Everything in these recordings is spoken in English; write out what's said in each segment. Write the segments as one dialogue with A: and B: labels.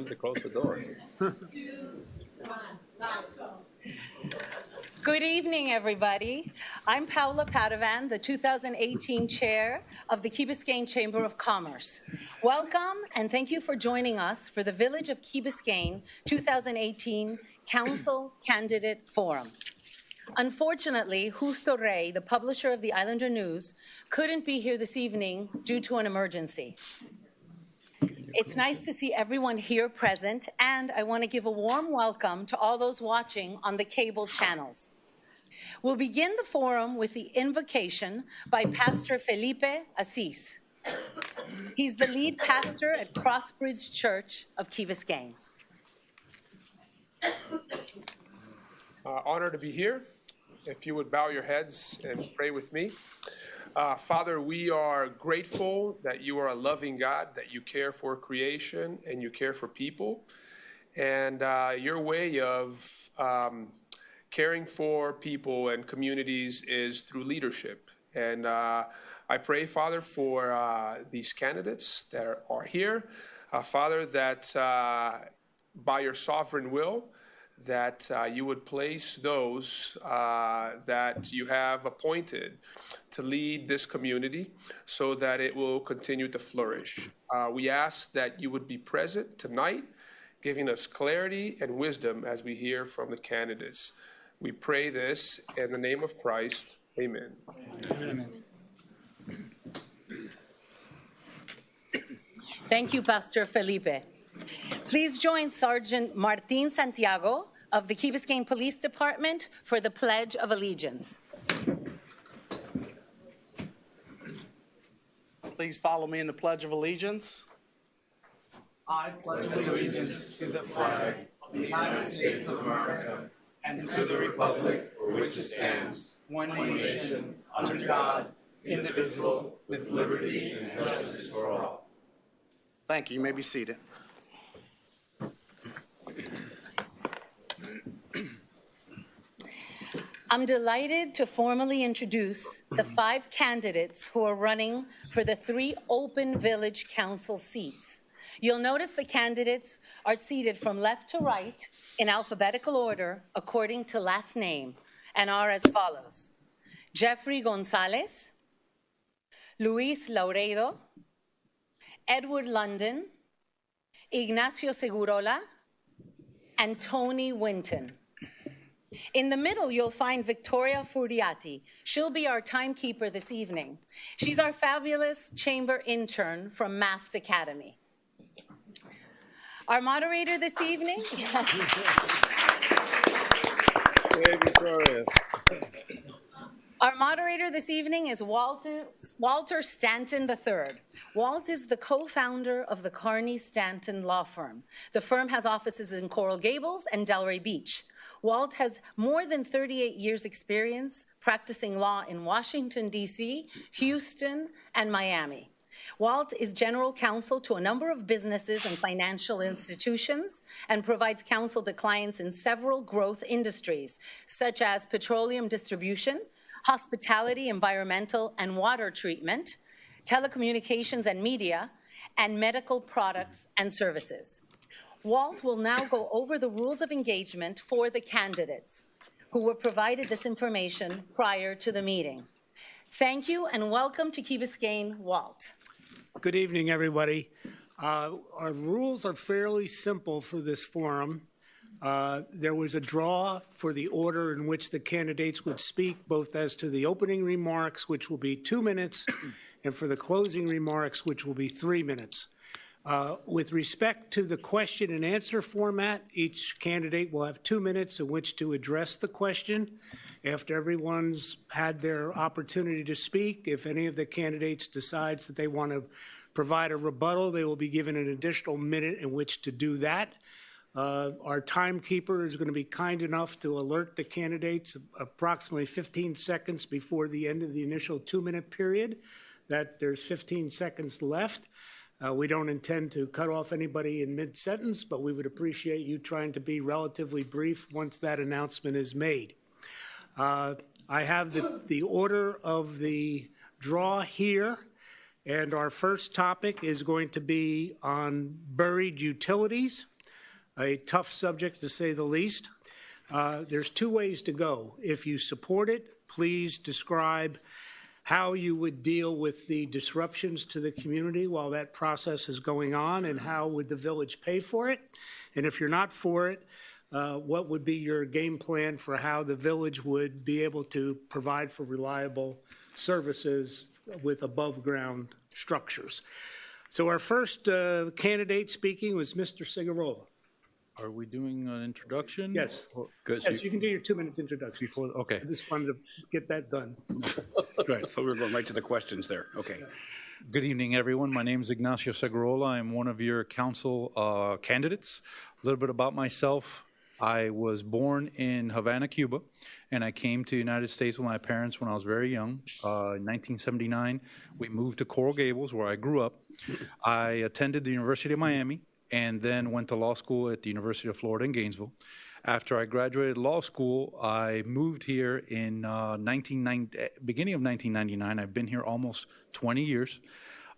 A: To close the door.
B: Good evening, everybody. I'm Paula Padovan, the 2018 chair of the Key Biscayne Chamber of Commerce. Welcome and thank you for joining us for the Village of Key Biscayne 2018 Council Candidate Forum. Unfortunately, Justo Rey, the publisher of the Islander News, couldn't be here this evening due to an emergency. It's nice to see everyone here present, and I want to give a warm welcome to all those watching on the cable channels. We'll begin the forum with the invocation by Pastor Felipe Assis. He's the lead pastor at Crossbridge Church of Key Biscayne.
C: Honor to be here. If you would bow your heads and pray with me. Father, we are grateful that you are a loving God, that you care for creation and you care for people. And your way of caring for people and communities is through leadership. And I pray, Father, for these candidates that are here. Father, that by your sovereign will, that you would place those that you have appointed to lead this community so that it will continue to flourish. We ask that you would be present tonight, giving us clarity and wisdom as we hear from the candidates. We pray this in the name of Christ. Amen.
B: Amen. Thank you, Pastor Felipe. Please join Sergeant Martin Santiago of the Key Biscayne Police Department for the Pledge of Allegiance.
D: Please follow me in the Pledge of Allegiance.
E: I pledge allegiance to the flag of the United States of America and to the republic for which it stands, one nation, under God, indivisible, with liberty and justice for all.
D: Thank you. You may be seated.
B: I'm delighted to formally introduce the 5 candidates who are running for the 3 open village council seats. You'll notice the candidates are seated from left to right in alphabetical order according to last name and are as follows: Jeffrey Gonzalez, Luis Lauredo, Edward London, Ignacio Segurola, and Tony Winton. In the middle, you'll find Victoria Furiati. She'll be our timekeeper this evening. She's our fabulous chamber intern from Mast Academy. Our moderator this evening.
A: Hey, Victoria.
B: Our moderator this evening is Walter Stanton III. Walt is the co-founder of the Carney Stanton Law Firm. The firm has offices in Coral Gables and Delray Beach. Walt has more than 38 years experience practicing law in Washington, D.C., Houston, and Miami. Walt is general counsel to a number of businesses and financial institutions and provides counsel to clients in several growth industries, such as petroleum distribution, hospitality, environmental and water treatment, telecommunications and media, and medical products and services. Walt will now go over the rules of engagement for the candidates who were provided this information prior to the meeting. Thank you and welcome to Key Biscayne, Walt.
F: Good evening, everybody. Our rules are fairly simple for this forum. There was a draw for the order in which the candidates would speak, both as to the opening remarks, which will be 2 minutes, and for the closing remarks, which will be 3 minutes. With respect to the question and answer format, each candidate will have 2 minutes in which to address the question. After everyone's had their opportunity to speak, if any of the candidates decides that they want to provide a rebuttal, they will be given an additional minute in which to do that. Our timekeeper is going to be kind enough to alert the candidates approximately 15 seconds before the end of the initial 2-minute period that there's 15 seconds left. We don't intend to cut off anybody in mid-sentence, but we would appreciate you trying to be relatively brief once that announcement is made. I have the order of the draw here. And our first topic is going to be on buried utilities, a tough subject to say the least. There's two ways to go. If you support it, please describe how you would deal with the disruptions to the community while that process is going on, and how would the village pay for it? And if you're not for it, what would be your game plan for how the village would be able to provide for reliable services with above-ground structures? So our first candidate speaking was Mr. Cigarola.
G: Are we doing an introduction?
F: Yes.
G: Good.
F: Yes, you can do your 2 minutes introduction.
G: Okay.
F: I just wanted to get that done.
G: Great.
H: So we're going right to the questions there. Okay.
G: Good evening, everyone. My name is Ignacio Segurola. I'm one of your council candidates. A little bit about myself. I was born in Havana, Cuba, and I came to the United States with my parents when I was very young. In 1979, we moved to Coral Gables, where I grew up. I attended the University of Miami and then went to law school at the University of Florida in Gainesville. After I graduated law school, I moved here in beginning of 1999. I've been here almost 20 years.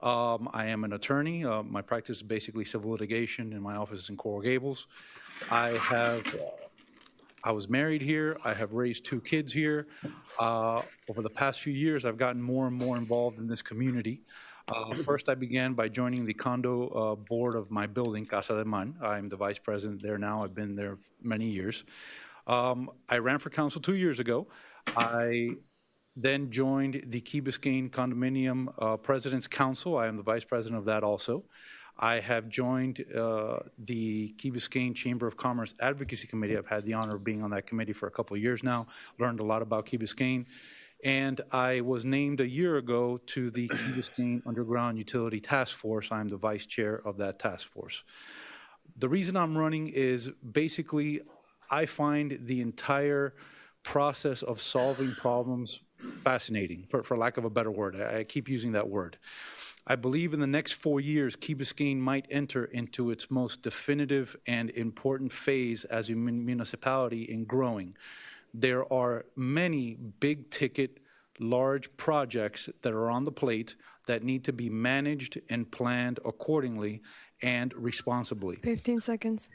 G: I am an attorney. My practice is basically civil litigation, and my office is in Coral Gables. I was married here. I have raised 2 kids here. Over the past few years, I've gotten more and more involved in this community. First, I began by joining the condo board of my building, Casa de Man. I'm the vice president there now. I've been there many years. I ran for council 2 years ago. I then joined the Key Biscayne Condominium President's Council. I am the vice president of that also. I have joined the Key Biscayne Chamber of Commerce Advocacy Committee. I've had the honor of being on that committee for a couple of years now, learned a lot about Key Biscayne. And I was named a year ago to the Key Biscayne Underground Utility Task Force. I'm the vice chair of that task force. The reason I'm running is basically I find the entire process of solving problems fascinating, for lack of a better word. I keep using that word. I believe in the next 4 years, Key Biscayne might enter into its most definitive and important phase as a municipality in growing. There are many big-ticket, large projects that are on the plate that need to be managed and planned accordingly and responsibly.
I: 15 seconds.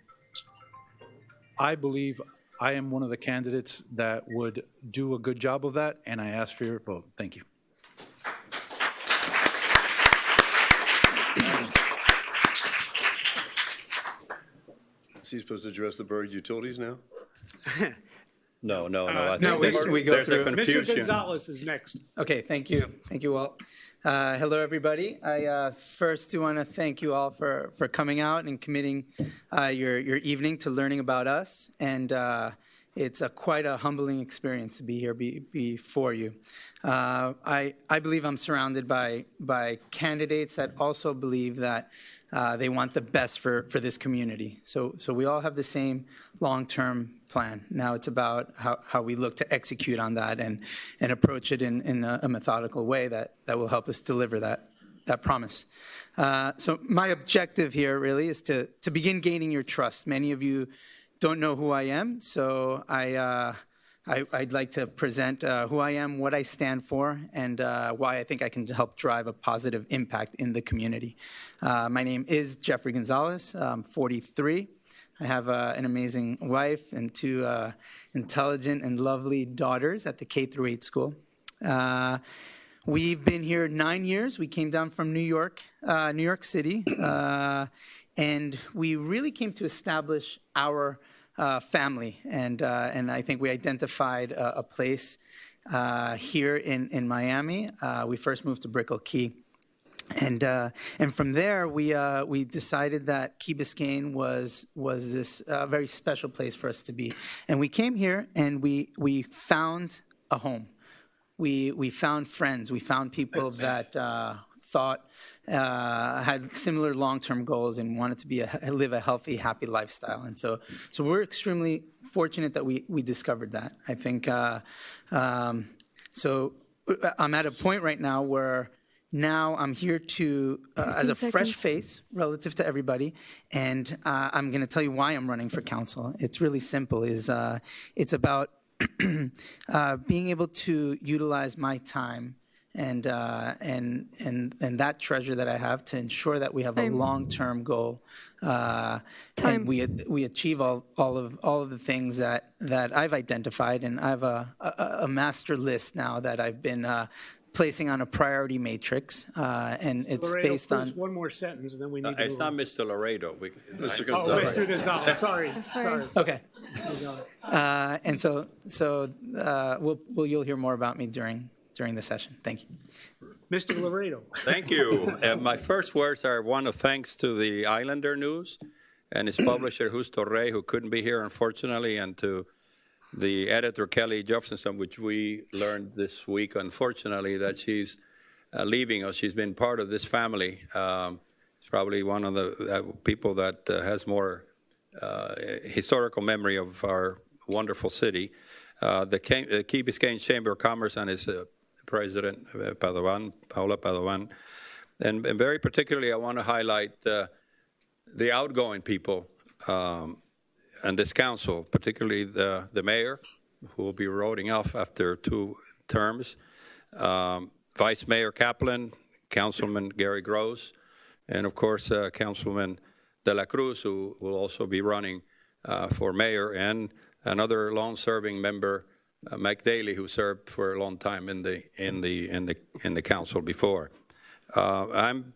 G: I believe I am one of the candidates that would do a good job of that, and I ask for your vote. Thank you.
A: Is he supposed to address the buried utilities now? No.
F: No,
E: we go
H: there's a
E: through.
F: Mr.
H: confusion.
F: Gonzalez is next.
E: Okay, thank you. Thank you, Walt. Hello, everybody. I first do want to thank you all for coming out and committing your evening to learning about us. And it's quite a humbling experience to be here before you. I believe I'm surrounded by candidates that also believe that they want the best for this community. So we all have the same long-term plan. Now it's about how we look to execute on that and approach it in a methodical way that will help us deliver that promise. So my objective here really is to begin gaining your trust. Many of you don't know who I am, so I'd like to present who I am, what I stand for, and why I think I can help drive a positive impact in the community. My name is Jeffrey Gonzalez. I'm 43. I have an amazing wife and 2 intelligent and lovely daughters at the K-8 school. We've been here 9 years. We came down from New York City, and we really came to establish our family, and I think we identified a place here in Miami. We first moved to Brickell Key, and from there we decided that Key Biscayne was this very special place for us to be, and we came here and we found a home. We found friends. We found people that thought. Had similar long-term goals and wanted to live a healthy, happy lifestyle. And so we're extremely fortunate that we discovered that. I think, so I'm at a point right now where now I'm here to, as a fresh face relative to everybody, and I'm going to tell you why I'm running for council. It's really simple. It's about being able to utilize my time and that treasure that I have to ensure that we have a long-term goal, and we achieve all of the things that I've identified, and I have a master list now that I've been placing on a priority matrix, and it's
F: Laredo,
E: based on.
F: please, one more sentence, and then we need to
I: It's
F: move
I: not
F: on.
I: Mr. Laredo.
A: Mr.
F: Oh,
A: Gonzalez.
F: Mr. Gonzalez, sorry.
E: Okay. And so you'll hear more about me during the session. Thank you.
F: Mr. Laredo.
I: Thank you. My first words are one of thanks to the Islander News and its publisher, Justo Rey, who couldn't be here, unfortunately, and to the editor, Kelly Jefferson, which we learned this week, unfortunately, that she's leaving us. She's been part of this family. It's probably one of the people that has more historical memory of our wonderful city. The Key Biscayne Chamber of Commerce and its president, Paula Padovan. And very particularly, I want to highlight the outgoing people and this council, particularly the mayor, who will be rolling off after 2 terms, Vice Mayor Kaplan, Councilman Gary Gross, and of course, Councilman De La Cruz, who will also be running for mayor, and another long-serving member, Mike Daly, who served for a long time in the council before. I'm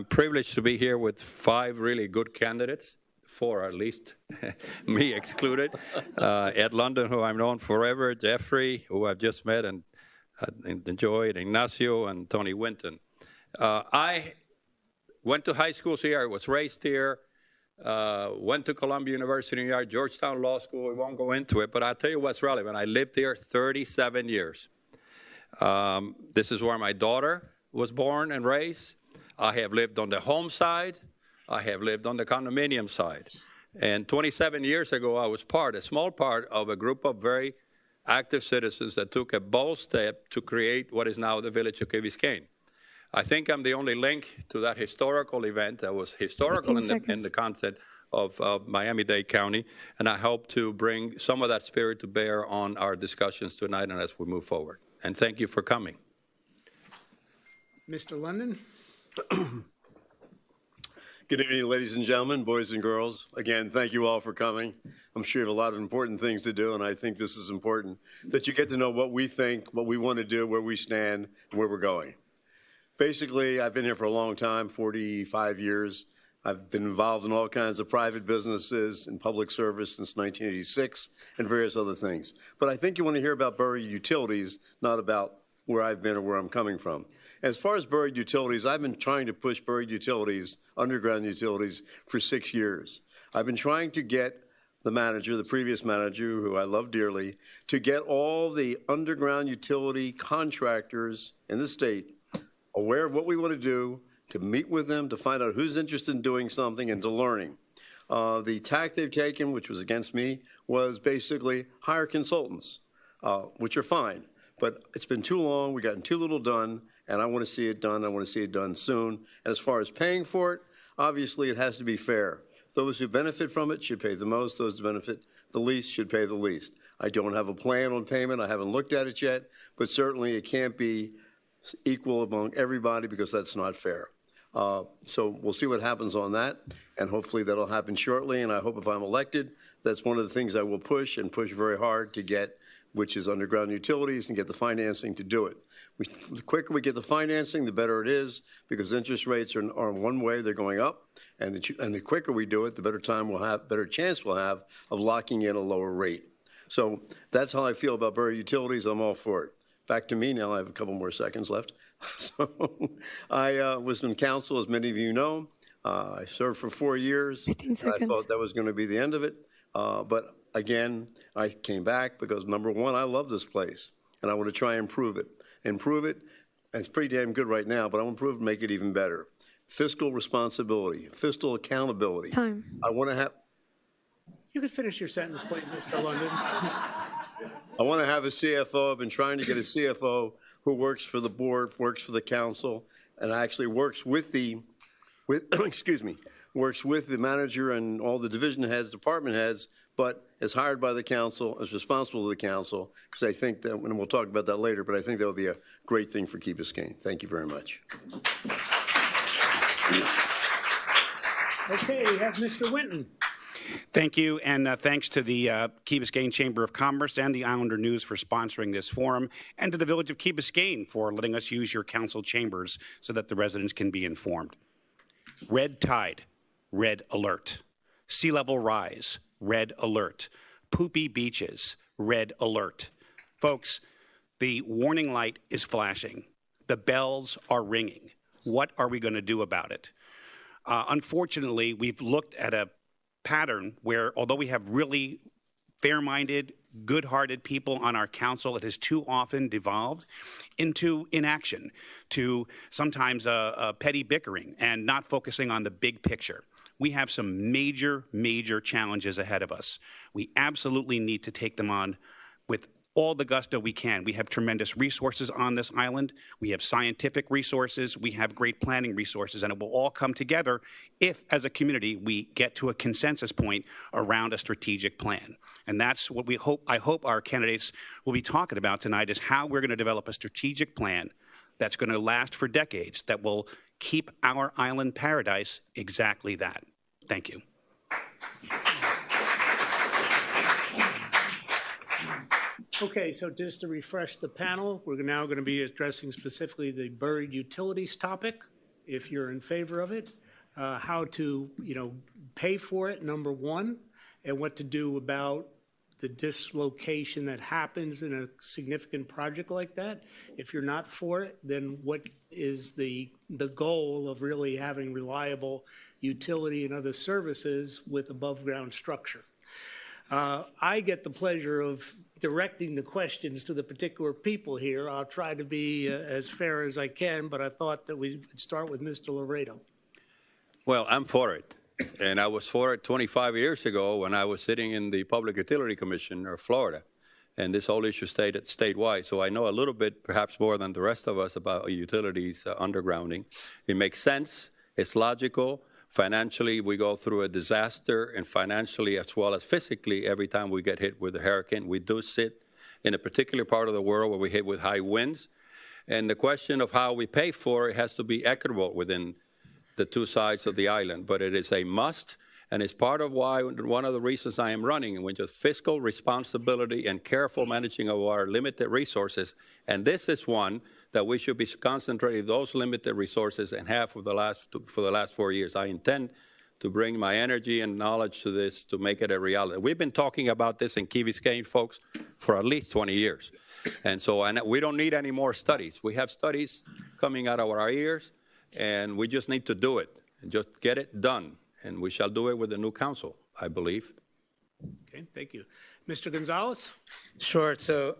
I: privileged to be here with 5 really good candidates. 4 at least, me excluded. Ed London, who I've known forever, Jeffrey, who I've just met and enjoyed, Ignacio, and Tony Winton. I went to high schools here. I was raised here. Went to Columbia University, New York, Georgetown Law School. We won't go into it, but I'll tell you what's relevant. I lived here 37 years. This is where my daughter was born and raised. I have lived on the home side. I have lived on the condominium side. And 27 years ago, I was a small part of a group of very active citizens that took a bold step to create what is now the village of Key Biscayne. I think I'm the only link to that historical event that was historical in the concept of Miami-Dade County, and I hope to bring some of that spirit to bear on our discussions tonight and as we move forward. And thank you for coming.
F: Mr. London?
A: Good evening, ladies and gentlemen, boys and girls. Again, thank you all for coming. I'm sure you have a lot of important things to do, and I think this is important, that you get to know what we think, what we want to do, where we stand, and where we're going. Basically, I've been here for a long time, 45 years. I've been involved in all kinds of private businesses and public service since 1986 and various other things. But I think you want to hear about buried utilities, not about where I've been or where I'm coming from. As far as buried utilities, I've been trying to push buried utilities, underground utilities, for 6 years. I've been trying to get the manager, the previous manager, who I love dearly, to get all the underground utility contractors in the state aware of what we want to do, to meet with them, to find out who's interested in doing something, and to learning. The tack they've taken, which was against me, was basically hire consultants, which are fine. But it's been too long, we've gotten too little done, and I want to see it done. I want to see it done soon. And as far as paying for it, obviously it has to be fair. Those who benefit from it should pay the most. Those who benefit the least should pay the least. I don't have a plan on payment. I haven't looked at it yet, but certainly it can't be equal among everybody because that's not fair. So we'll see what happens on that, and hopefully that'll happen shortly. And I hope if I'm elected, that's one of the things I will push and push very hard to get, which is underground utilities, and get the financing to do it. The quicker we get the financing, the better it is, because interest rates are one way, they're going up, and the quicker we do it, the better time we'll have, better chance we'll have of locking in a lower rate. So that's how I feel about buried utilities. I'm all for it. Back to me now. I have a couple more seconds left. So I was in council, as many of you know. I served for 4 years.
J: 15 seconds.
A: I thought that was going to be the end of it. But again, I came back because, number one, I love this place, and I want to try and improve it. And it's pretty damn good right now, but I want to improve and make it even better. Fiscal responsibility, fiscal accountability.
J: Time.
A: I want to have.
F: You can finish your sentence, please, Mr. London.
A: I want to have a CFO. I've been trying to get a CFO who works for the board, works for the council, and actually works with excuse me, works with the manager and all the division heads, department heads, but is hired by the council, is responsible to the council, because I think that, and we'll talk about that later, but I think that would be a great thing for Key Biscayne. Thank you very much.
F: Okay, we have Mr. Winton.
H: Thank you, and thanks to the Key Biscayne Chamber of Commerce and the Islander News for sponsoring this forum, and to the Village of Key Biscayne for letting us use your council chambers so that the residents can be informed. Red tide, red alert. Sea level rise, red alert. Poopy beaches, red alert. Folks, the warning light is flashing. The bells are ringing. What are we going to do about it? Unfortunately, we've looked at a pattern where, although we have really fair-minded, good-hearted people on our council, it has too often devolved into inaction, to sometimes petty bickering and not focusing on the big picture. We have some major, major challenges ahead of us. We absolutely need to take them on with all the gusto we can. We have tremendous resources on this island. We have scientific resources. We have great planning resources, and it will all come together if, as a community, we get to a consensus point around a strategic plan. And that's what I hope our candidates will be talking about tonight, is how we're going to develop a strategic plan that's going to last for decades, that will keep our island paradise exactly that. Thank you.
F: Okay, so just to refresh the panel, we're now going to be addressing specifically the buried utilities topic, if you're in favor of it, how to, pay for it, number one, and what to do about the dislocation that happens in a significant project like that. If you're not for it, then what is the goal of really having reliable utility and other services with above-ground structure? I get the pleasure of directing the questions to the particular people here. I'll try to be as fair as I can, but I thought that we would start with Mr. Laredo.
I: Well, I'm for it. And I was for it 25 years ago when I was sitting in the Public Utility Commission of Florida. And this whole issue stayed statewide. So I know a little bit, perhaps more than the rest of us, about utilities undergrounding. It makes sense. It's logical. Financially, we go through a disaster, and financially as well as physically, every time we get hit with a hurricane, we do sit in a particular part of the world where we hit with high winds. And the question of how we pay for it has to be equitable within the two sides of the island. But it is a must, and it's part of why, one of the reasons I am running, which is fiscal responsibility and careful managing of our limited resources. And this is one that we should be concentrating those limited resources and have for the last 4 years. I intend to bring my energy and knowledge to this to make it a reality. We've been talking about this in Key Biscayne, folks, for at least 20 years. And we don't need any more studies. We have studies coming out of our ears, and we just need to do it and just get it done. And we shall do it with the new council, I believe.
F: Okay, thank you. Mr. Gonzalez?
E: Sure. So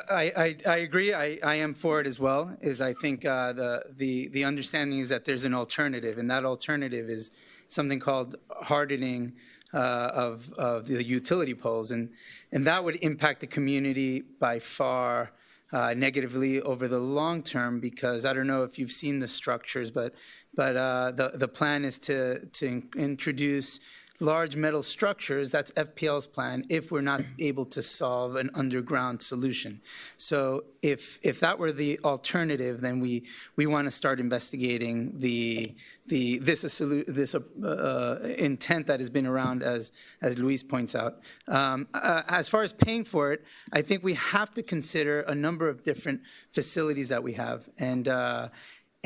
E: I agree. I am for it as well. I think the understanding is that there's an alternative, and that alternative is something called hardening of the utility poles, and that would impact the community by far negatively over the long term, because I don't know if you've seen the structures, but the plan is to introduce large metal structures. That's FPL's plan if we're not able to solve an underground solution. So if that were the alternative, then we want to start investigating this intent that has been around, as Luis points out. As far as paying for it, I think we have to consider a number of different facilities that we have, and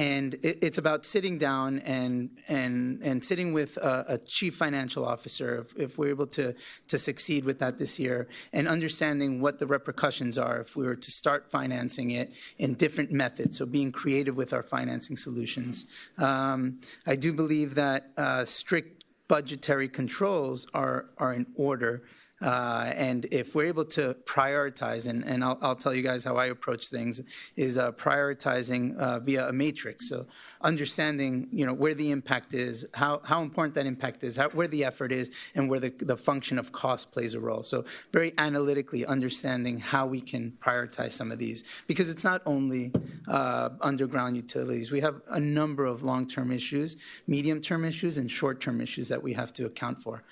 E: it's about sitting down and sitting with a chief financial officer, if we're able to succeed with that this year, and understanding what the repercussions are if we were to start financing it in different methods, so being creative with our financing solutions. I do believe that strict budgetary controls are in order And if we're able to prioritize, and I'll tell you guys how I approach things, is prioritizing via a matrix. So understanding, where the impact is, how important that impact is, where the effort is, and where the function of cost plays a role. So very analytically understanding how we can prioritize some of these, because it's not only underground utilities. We have a number of long-term issues, medium-term issues, and short-term issues that we have to account for.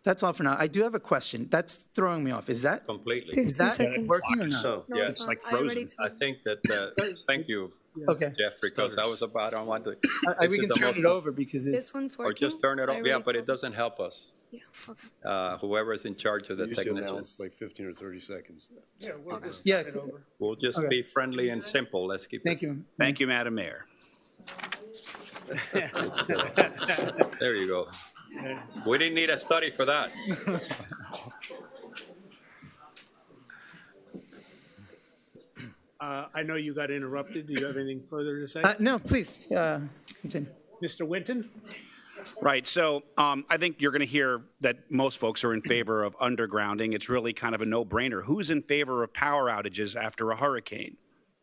E: That's all for now. I do have a question. That's throwing me off. Is that
I: Completely.
E: is that working or not?
I: So,
J: No,
I: yes.
J: it's
H: like
J: not. I already
H: frozen.
J: told
I: I think that, thank you,
E: Okay.
I: Jeffrey, because I don't want to.
E: We can turn it over because it's.
J: This one's
I: Or
J: working.
I: just turn it
J: I
I: off, yeah,
J: already
I: but it
J: told-
I: doesn't help us,
J: Yeah, okay.
I: whoever's in charge of the
A: Usually
I: technicians.
A: announce like 15 or 30 seconds.
F: Yeah, we'll just
E: Yeah.
F: turn it over.
I: We'll just
E: Okay.
I: be friendly and simple. Let's keep it.
E: Thank you.
H: Thank you, Madam Mayor.
I: There you go. We didn't need a study for that.
F: I know you got interrupted. Do you have anything further to say?
E: No, please continue.
F: Mr. Winton?
H: Right. So I think you're going to hear that most folks are in favor of undergrounding. It's really kind of a no-brainer. Who's in favor of power outages after a hurricane?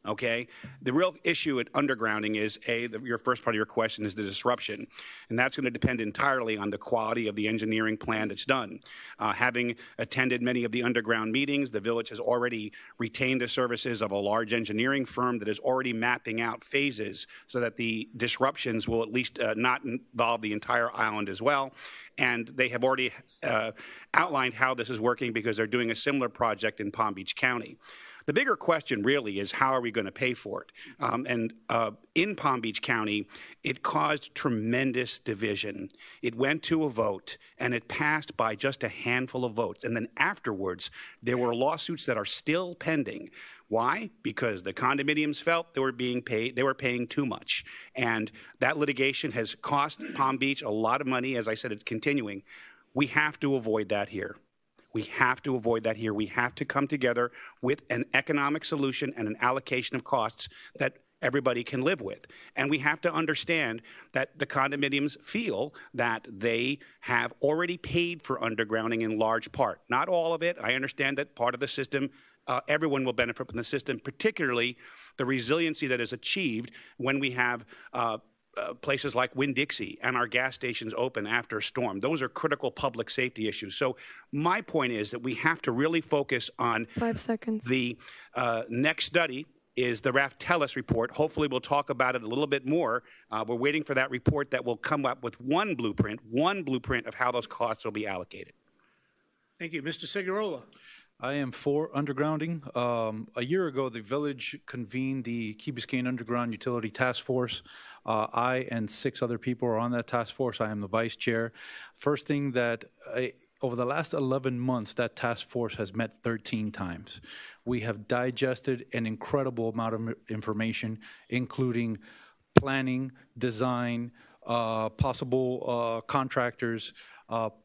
H: Okay. The real issue at undergrounding is, your first part of your question is the disruption. And that's going to depend entirely on the quality of the engineering plan that's done. Having attended many of the underground meetings, the village has already retained the services of a large engineering firm that is already mapping out phases so that the disruptions will at least not involve the entire island as well. And they have already outlined how this is working because they're doing a similar project in Palm Beach County. The bigger question really is, how are we going to pay for it? In Palm Beach County, it caused tremendous division. It went to a vote, and it passed by just a handful of votes. And then afterwards, there were lawsuits that are still pending. Why? Because the condominiums felt they were paying too much. And that litigation has cost Palm Beach a lot of money. As I said, it's continuing. We have to avoid that here. We have to avoid that here. We have to come together with an economic solution and an allocation of costs that everybody can live with. And we have to understand that the condominiums feel that they have already paid for undergrounding in large part. Not all of it. I understand that part of the system, everyone will benefit from the system, particularly the resiliency that is achieved when we have places like Winn-Dixie and our gas stations open after a storm. Those are critical public safety issues. So my point is that we have to really focus on
J: 5 seconds.
H: The next study is the Raftellus report. Hopefully we'll talk about it a little bit more. We're waiting for that report that will come up with one blueprint of how those costs will be allocated.
F: Thank you. Mr. Segurola?
G: I am for undergrounding. A year ago, the village convened the Key Biscayne Underground Utility Task Force. I and 6 other people are on that task force. I am the vice chair. First thing that over the last 11 months, that task force has met 13 times. We have digested an incredible amount of information, including planning, design, possible contractors,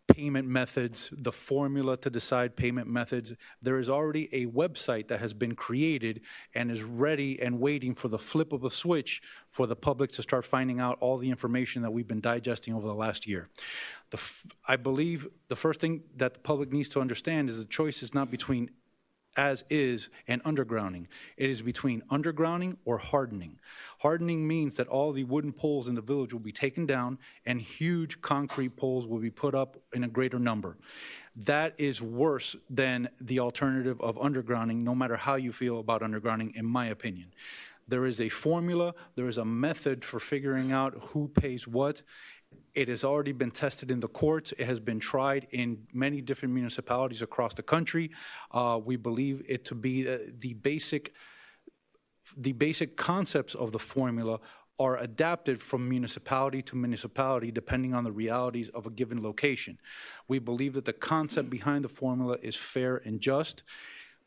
G: payment methods, the formula to decide payment methods. There is already a website that has been created and is ready and waiting for the flip of a switch for the public to start finding out all the information that we've been digesting over the last year. I believe the first thing that the public needs to understand is the choice is not between as is and undergrounding. It is between undergrounding or hardening. Hardening means that all the wooden poles in the village will be taken down and huge concrete poles will be put up in a greater number. That is worse than the alternative of undergrounding, no matter how you feel about undergrounding, in my opinion. There is a formula, there is a method for figuring out who pays what. It has already been tested in the courts. It has been tried in many different municipalities across the country. We believe it to be the basic concepts of the formula are adapted from municipality to municipality depending on the realities of a given location. We believe that the concept behind the formula is fair and just.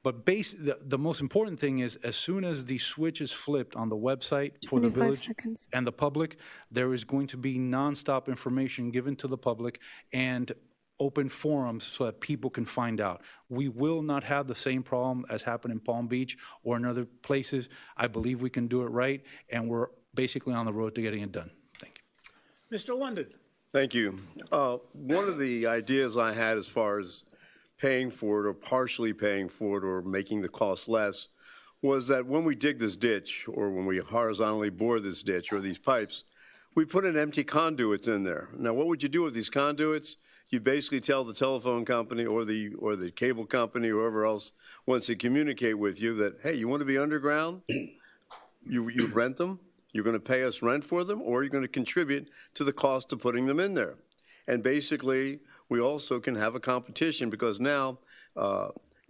G: But the most important thing is, as soon as the switch is flipped on the website for the village and the public, there is going to be nonstop information given to the public and open forums so that people can find out. We will not have the same problem as happened in Palm Beach or in other places. I believe we can do it right, and we're basically on the road to getting it done. Thank you.
F: Mr. London?
A: Thank you. One of the ideas I had as far as paying for it or partially paying for it or making the cost less was that when we dig this ditch or when we horizontally bore this ditch or these pipes, we put in empty conduits in there. Now, what would you do with these conduits? You basically tell the telephone company or the cable company or whoever else wants to communicate with you that, hey, you want to be underground? You rent them, you're going to pay us rent for them, or you're going to contribute to the cost of putting them in there. And basically, we also can have a competition because now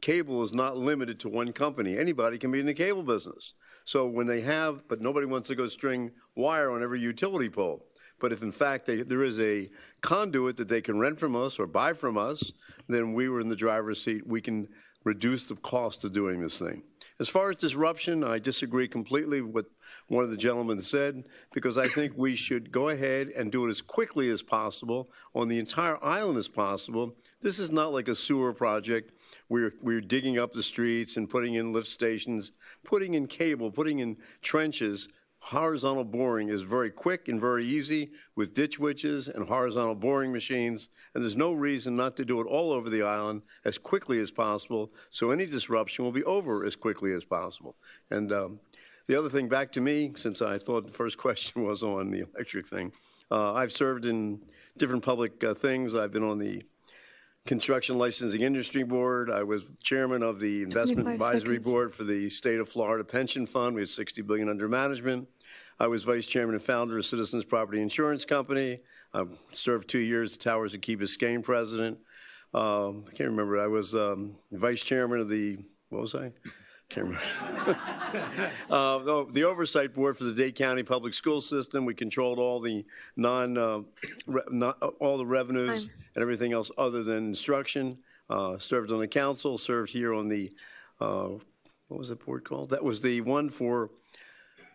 A: cable is not limited to one company. Anybody can be in the cable business. So when they have, but nobody wants to go string wire on every utility pole. But if in fact there is a conduit that they can rent from us or buy from us, then we were in the driver's seat. We can reduce the cost of doing this thing. As far as disruption, I disagree completely with what one of the gentlemen said, because I think we should go ahead and do it as quickly as possible on the entire island as possible. This is not like a sewer project. We're digging up the streets and putting in lift stations, putting in cable, putting in trenches. Horizontal boring is very quick and very easy with ditch witches and horizontal boring machines, and there's no reason not to do it all over the island as quickly as possible, so any disruption will be over as quickly as possible. And the other thing, back to me, since I thought the first question was on the electric thing, I've served in different public things. I've been on the Construction Licensing Industry Board. I was chairman of the Investment Advisory Board for the State of Florida Pension Fund. We had $60 billion under management. I was vice chairman and founder of Citizens Property Insurance Company. I served 2 years as Towers of Key Biscayne president. I can't remember. I was vice chairman of the, what was I? Can't remember. The oversight board for the Dade County Public School System. We controlled all the all the revenues and everything else other than instruction. Served on the council. Served here on the what was that board called? That was the one for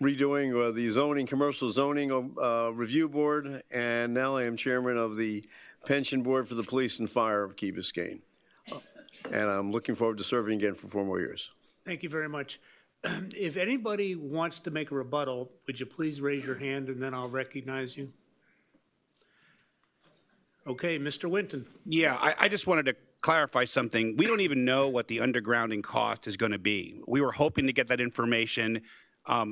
A: redoing the zoning, commercial zoning review board. And now I am chairman of the pension board for the police and fire of Key Biscayne. And I'm looking forward to serving again for 4 more years.
F: Thank you very much. If anybody wants to make a rebuttal, would you please raise your hand and then I'll recognize you? Okay, Mr. Winton.
H: Yeah, I just wanted to clarify something. We don't even know what the undergrounding cost is going to be. We were hoping to get that information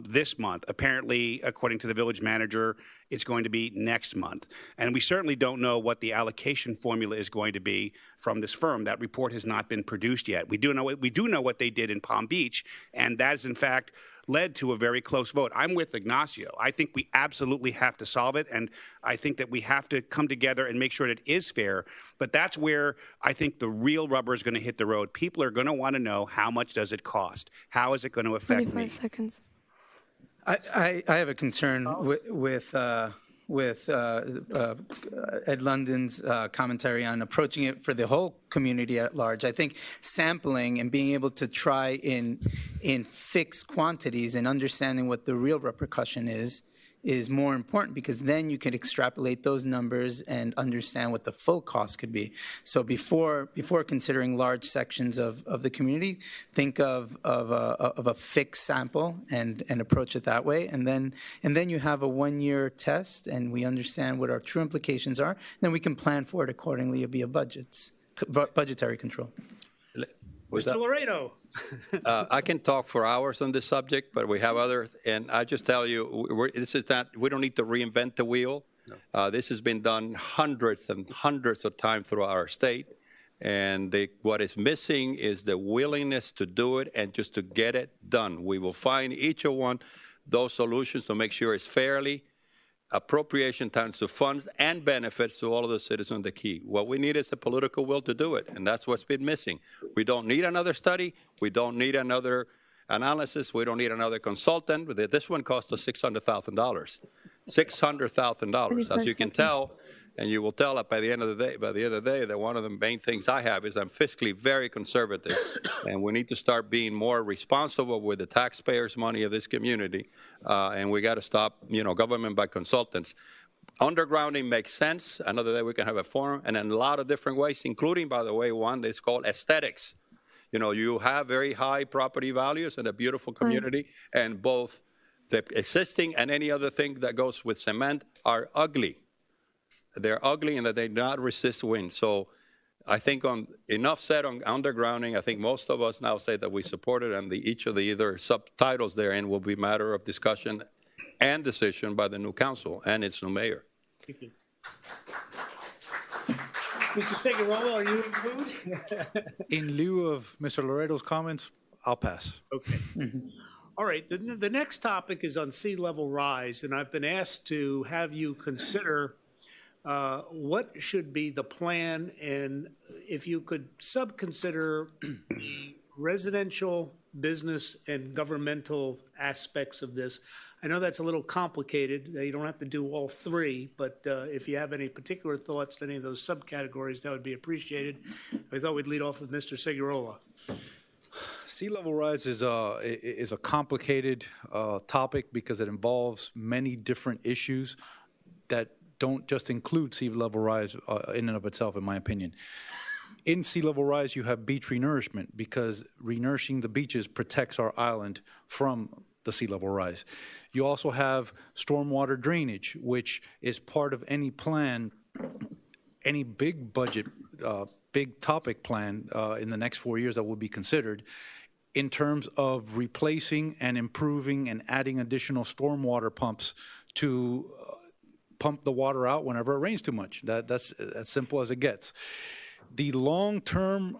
H: this month. Apparently, according to the village manager, it's going to be next month. And we certainly don't know what the allocation formula is going to be from this firm. That report has not been produced yet. We do know what they did in Palm Beach, and that has in fact led to a very close vote. I'm with Ignacio. I think we absolutely have to solve it, and I think that we have to come together and make sure that it is fair. But that's where I think the real rubber is going to hit the road. People are going to want to know, how much does it cost? How is it going to affect me?
J: 25 seconds.
E: I have a concern with Ed London's commentary on approaching it for the whole community at large. I think sampling and being able to try in fixed quantities and understanding what the real repercussion is more important, because then you can extrapolate those numbers and understand what the full cost could be. So before considering large sections of the community, think of a fixed sample and approach it that way. And then you have a 1-year test, and we understand what our true implications are. Then we can plan for it accordingly via budgetary control.
F: Mr. Laredo.
I: I can talk for hours on this subject, but we have other, and I just tell you, we don't need to reinvent the wheel. No. This has been done hundreds and hundreds of times throughout our state, and what is missing is the willingness to do it and just to get it done. We will find each of those solutions to make sure it's fairly appropriation times to funds and benefits to all of the citizens of the Key. What we need is a political will to do it, and that's what's been missing. We don't need another study. We don't need another analysis. We don't need another consultant. This one cost us $600,000. $600,000. As you can tell, and you will tell by the end of the day, that one of the main things I have is I'm fiscally very conservative, and we need to start being more responsible with the taxpayers' money of this community, and we got to stop, government by consultants. Undergrounding makes sense. Another day we can have a forum, and in a lot of different ways, including, by the way, one that's called aesthetics. You have very high property values in a beautiful community, and both the existing and any other thing that goes with cement are ugly. They're ugly in that they do not resist wind. So I think enough said on undergrounding. I think most of us now say that we support it, and each of the either subtitles therein will be matter of discussion and decision by the new council and its new mayor.
F: Thank you. Mr. Segurola, are you in mood?
G: In lieu of Mr. Laredo's comments, I'll pass.
F: Okay. All right. The next topic is on sea level rise, and I've been asked to have you consider what should be the plan, and if you could sub-consider the residential, business, and governmental aspects of this. I know that's a little complicated. You don't have to do all three, but if you have any particular thoughts to any of those subcategories, that would be appreciated. I thought we'd lead off with Mr. Segurola.
G: Sea level rise is a complicated topic because it involves many different issues that don't just include sea level rise in and of itself, in my opinion. In sea level rise, you have beach renourishment because renourishing the beaches protects our island from the sea level rise. You also have stormwater drainage, which is part of any plan, any big budget, big topic plan in the next 4 years that will be considered in terms of replacing and improving and adding additional stormwater pumps to pump the water out whenever it rains too much. That's as simple as it gets. The long-term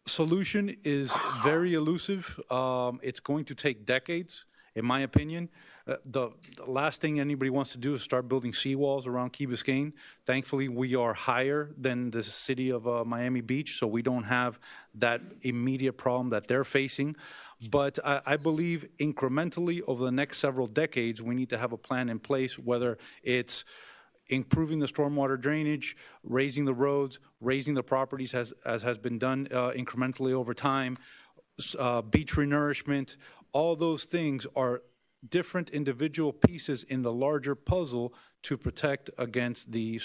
G: solution is very elusive. It's going to take decades, in my opinion. The last thing anybody wants to do is start building seawalls around Key Biscayne. Thankfully, we are higher than the city of Miami Beach, so we don't have that immediate problem that they're facing. But I believe incrementally over the next several decades, we need to have a plan in place, whether it's improving the stormwater drainage, raising the roads, raising the properties as has been done incrementally over time, beach renourishment. All those things are different individual pieces in the larger puzzle to protect against the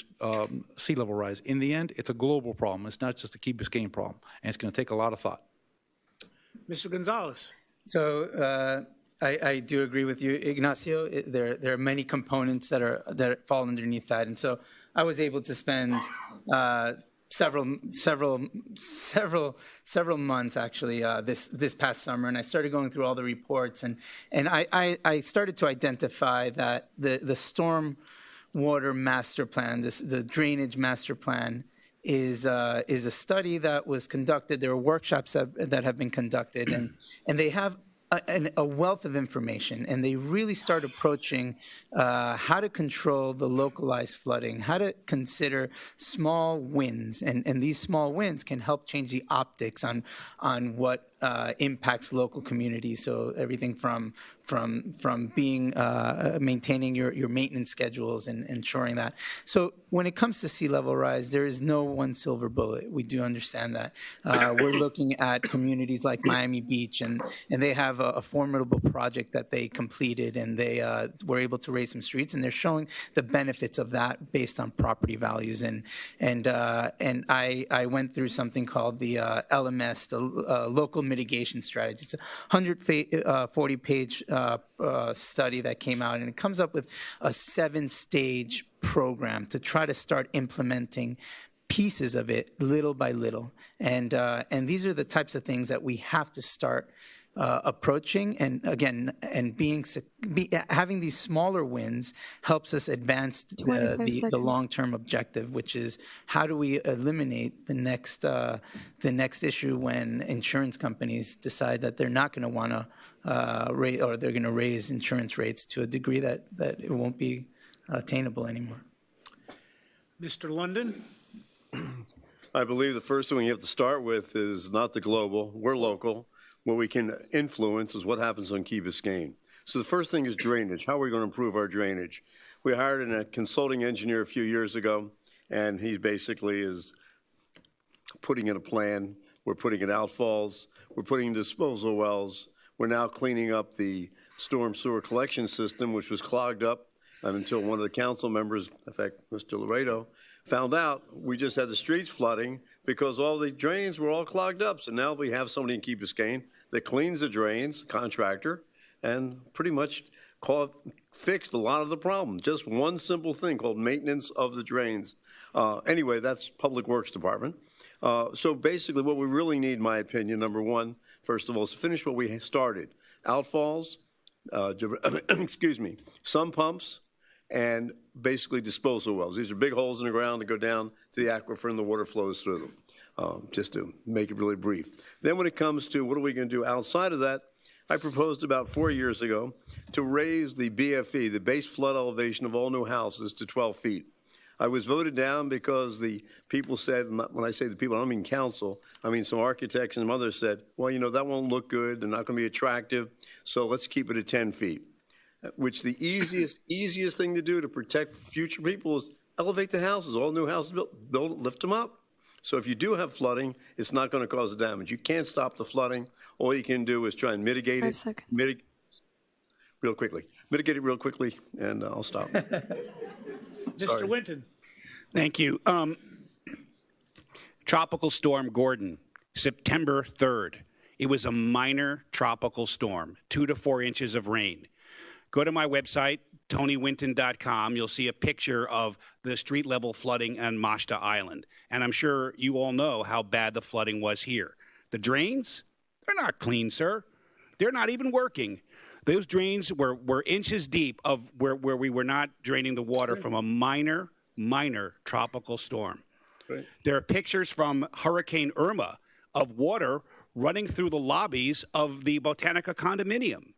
G: sea level rise. In the end, it's a global problem. It's not just a Key Biscayne problem, and it's going to take a lot of thought.
F: Mr. Gonzalez.
E: So I do agree with you, Ignacio. There are many components that fall underneath that, and so I was able to spend several months actually this past summer, and I started going through all the reports, and I started to identify that the storm water master plan, the drainage master plan, is a study that was conducted. There are workshops that have been conducted, and they have a wealth of information, and they really start approaching how to control the localized flooding, how to consider small wins, and these small wins can help change the optics on what impacts local communities. So everything from being maintaining your maintenance schedules and ensuring that. So when it comes to sea level rise, there is no one silver bullet. We do understand that. We're looking at communities like Miami Beach, and they have a formidable project that they completed, and they were able to raise some streets, and they're showing the benefits of that based on property values. And I went through something called the LMS, the Local Mitigation Strategy. It's a 140-page study that came out, and it comes up with a 7-stage program to try to start implementing pieces of it little by little. And these are the types of things that we have to start approaching, and again, and having these smaller wins helps us advance the long-term objective, which is how do we eliminate the next issue when insurance companies decide that they're not going to want to raise, or they're going to raise insurance rates to a degree that it won't be attainable anymore.
F: Mr. London.
A: I believe the first thing we have to start with is not the global, we're local. What we can influence is what happens on Key Biscayne. So the first thing is drainage. How are we going to improve our drainage? We hired a consulting engineer a few years ago, and he basically is putting in a plan. We're putting in outfalls. We're putting in disposal wells. We're now cleaning up the storm sewer collection system, which was clogged up until one of the council members, in fact, Mr. Laredo, found out we just had the streets flooding because all the drains were all clogged up. So now we have somebody in Key Biscayne that cleans the drains, contractor, and pretty much fixed a lot of the problem. Just one simple thing called maintenance of the drains. Anyway, that's Public Works Department. So basically, what we really need, in my opinion, number one, first of all, is to finish what we started. Outfalls, excuse me, sump pumps, and basically disposal wells. These are big holes in the ground that go down to the aquifer and the water flows through them, just to make it really brief. Then when it comes to what are we going to do outside of that, I proposed about 4 years ago to raise the BFE, the base flood elevation of all new houses, to 12 feet. I was voted down because the people said, when I say the people, I don't mean council, I mean some architects and others said, well, you know, that won't look good, they're not going to be attractive, so let's keep it at 10 feet. Which the easiest thing to do to protect future people is elevate the houses. All new houses build, lift them up. So if you do have flooding, it's not going to cause the damage. You can't stop the flooding. All you can do is try and mitigate
J: 5
A: it.
J: seconds.
A: Mitigate it real quickly, and I'll stop.
F: Mr. Winton.
H: Thank you. Tropical Storm Gordon, September 3rd. It was a minor tropical storm, 2 to 4 inches of rain. Go to my website, TonyWinton.com. You'll see a picture of the street level flooding on Mashta Island. And I'm sure you all know how bad the flooding was here. The drains, they're not clean, sir. They're not even working. Those drains were inches deep of where we were not draining the water from a minor tropical storm.
A: Right.
H: There are pictures from Hurricane Irma of water running through the lobbies of the Botanica condominium.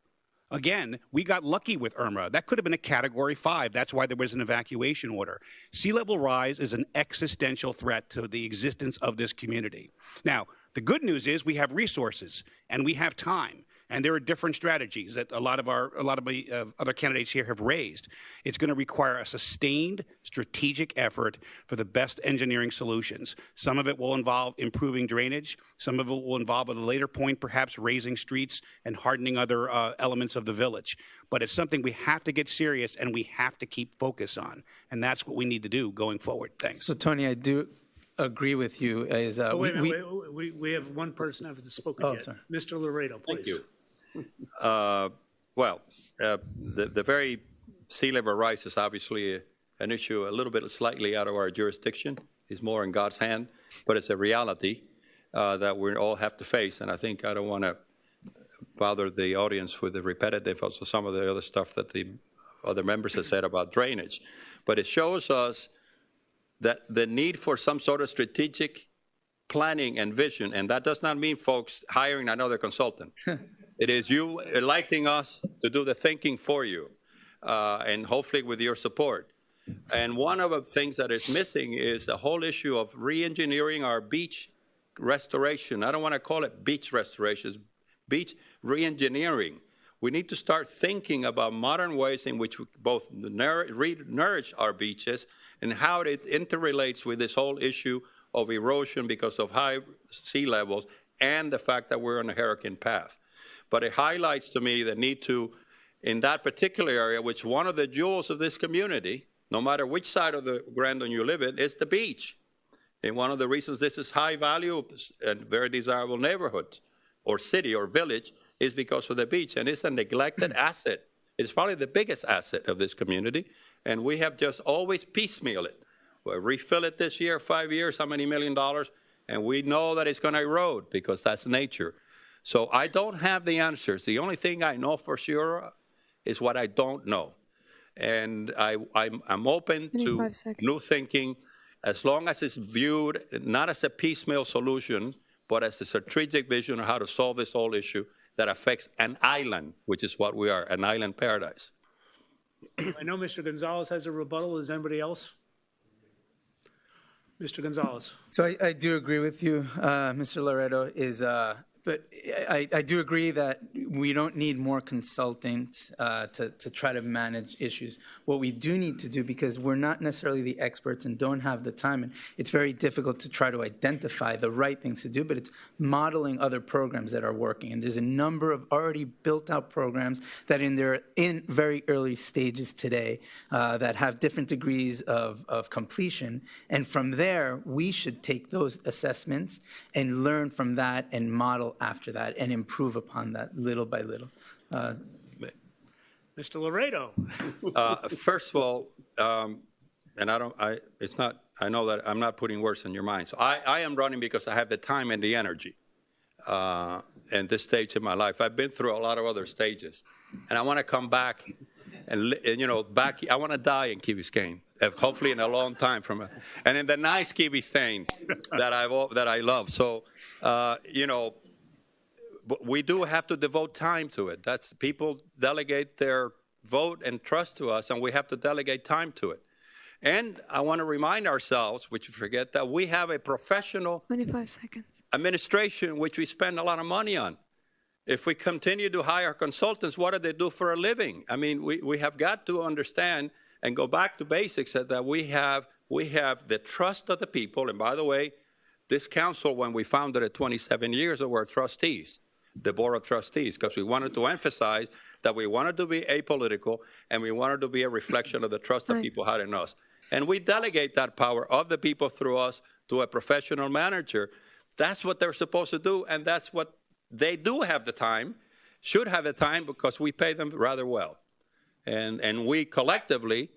H: Again, we got lucky with Irma. That could have been a Category 5. That's why there was an evacuation order. Sea level rise is an existential threat to the existence of this community. Now, the good news is we have resources and we have time. And there are different strategies that a lot of other candidates here have raised. It's going to require a sustained strategic effort for the best engineering solutions. Some of it will involve improving drainage. Some of it will involve, at a later point, perhaps raising streets and hardening other elements of the village. But it's something we have to get serious and we have to keep focus on. And that's what we need to do going forward. Thanks.
E: So, Tony, I do agree with you.
F: We have one person who hasn't spoken yet.
E: Sorry.
F: Mr. Laredo, please.
I: Thank you. The very sea level rise is obviously an issue a little bit slightly out of our jurisdiction. It's more in God's hand, but it's a reality that we all have to face. And I think I don't want to bother the audience with the repetitive, also some of the other stuff that the other members have said about drainage. But it shows us that the need for some sort of strategic planning and vision, and that does not mean, folks, hiring another consultant. It is you electing us to do the thinking for you, and hopefully with your support. And one of the things that is missing is the whole issue of re-engineering our beach restoration. I don't want to call it beach restoration, beach re-engineering. We need to start thinking about modern ways in which we both nourish our beaches and how it interrelates with this whole issue of erosion because of high sea levels and the fact that we're on a hurricane path. But it highlights to me the need to, in that particular area, which one of the jewels of this community, no matter which side of the Grandon you live in, is the beach. And one of the reasons this is high value and very desirable neighborhood or city or village is because of the beach. And it's a neglected asset. It's probably the biggest asset of this community. And we have just always piecemeal it. We'll refill it this year, 5 years, how many $1 million? And we know that it's going to erode because that's nature. So I don't have the answers. The only thing I know for sure is what I don't know. And I'm open to new thinking as long as it's viewed not as a piecemeal solution, but as a strategic vision of how to solve this whole issue that affects an island, which is what we are, an island paradise.
F: I know Mr. Gonzalez has a rebuttal. Is anybody else? Mr. Gonzalez.
E: So I do agree with you, Mr. Laredo, but I do agree that we don't need more consultants to try to manage issues. What we do need to do, because we're not necessarily the experts and don't have the time, and it's very difficult to try to identify the right things to do, but it's modeling other programs that are working. And there's a number of already built out programs that they're in very early stages today that have different degrees of completion. And from there, we should take those assessments and learn from that and model after that and improve upon that little by little.
F: Mr. Laredo.
I: First of all, and I know that I'm not putting words in your mind. So I am running because I have the time and the energy in this stage in my life. I've been through a lot of other stages, and I want to come back and I want to die in Key Biscayne, hopefully in a long time from it, and in the nice Key Biscayne that I love. So, we do have to devote time to it. That's people delegate their vote and trust to us, and we have to delegate time to it. And I want to remind ourselves, which we forget, that we have a professional
J: 25 seconds.
I: administration which we spend a lot of money on. If we continue to hire consultants, what do they do for a living? I mean, we have got to understand and go back to basics that we have the trust of the people. And by the way, this council, when we founded it 27 years ago, were trustees, the board of trustees, because we wanted to emphasize that we wanted to be apolitical and we wanted to be a reflection of the trust that people had in us. And we delegate that power of the people through us to a professional manager. That's what they're supposed to do, and that's what they do have the time, should have the time, because we pay them rather well. And we collectively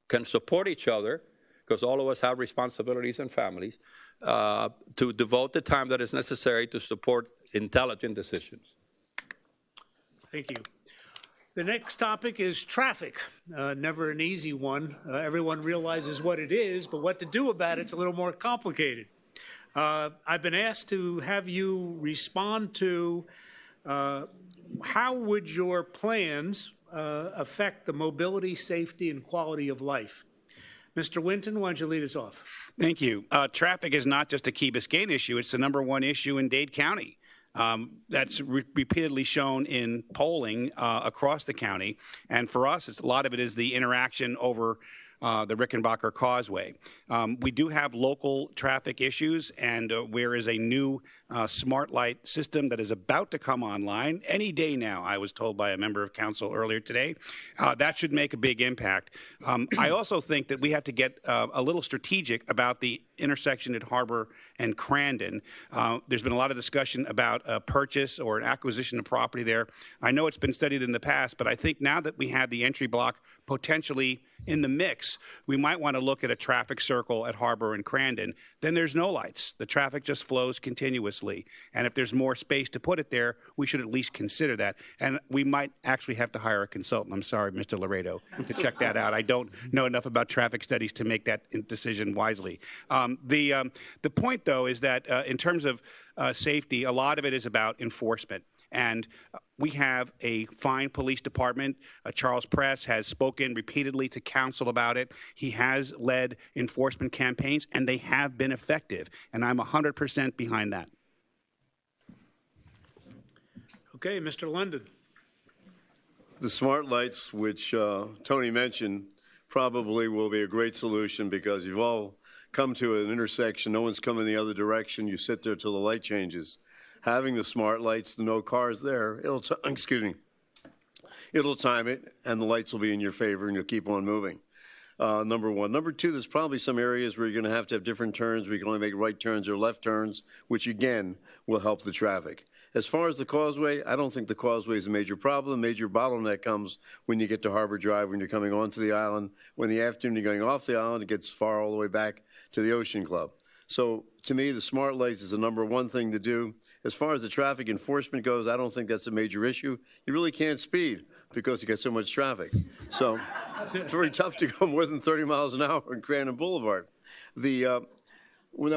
I: can support each other, because all of us have responsibilities and families, to devote the time that is necessary to support intelligent decisions.
F: Thank you. The next topic is traffic. Never an easy one. Everyone realizes what it is, but what to do about it's a little more complicated. I've been asked to have you respond to how would your plans affect the mobility, safety, and quality of life? Mr. Winton, why don't you lead us off?
H: Thank you. Traffic is not just a Key Biscayne issue. It's the #1 issue in Dade County. That's repeatedly shown in polling across the county. And for us, a lot of it is the interaction over the Rickenbacker Causeway. We do have local traffic issues, and there is a new smart light system that is about to come online any day now, I was told by a member of council earlier today. That should make a big impact. I also think that we have to get a little strategic about the intersection at Harbor and Crandon. There's been a lot of discussion about a purchase or an acquisition of property there. I know it's been studied in the past, but I think now that we have the entry block potentially in the mix, we might want to look at a traffic circle at Harbor and Crandon. Then there's no lights. The traffic just flows continuously. And if there's more space to put it there, we should at least consider that. And we might actually have to hire a consultant. I'm sorry, Mr. Laredo, to check that out. I don't know enough about traffic studies to make that decision wisely. The point, though, is that in terms of safety, a lot of it is about enforcement. And we have a fine police department. Charles Press has spoken repeatedly to council about it. He has led enforcement campaigns, and they have been effective. And I'm 100% behind that.
F: Okay, Mr. London.
A: The smart lights, which Tony mentioned, probably will be a great solution because you've all come to an intersection, no one's coming the other direction, you sit there till the light changes. Having the smart lights, no cars there, it'll time it, and the lights will be in your favor, and you'll keep on moving. Number one. Number two, there's probably some areas where you're going to have different turns. We can only make right turns or left turns, which again will help the traffic. As far as the causeway, I don't think the causeway is a major problem. Major bottleneck comes when you get to Harbor Drive, when you're coming onto the island. When in the afternoon you're going off the island, it gets far all the way back to the Ocean Club. So to me, the smart lights is the #1 thing to do. As far as the traffic enforcement goes, I don't think that's a major issue. You really can't speed because you get so much traffic. So it's very tough to go more than 30 miles an hour on Crandon Boulevard. Now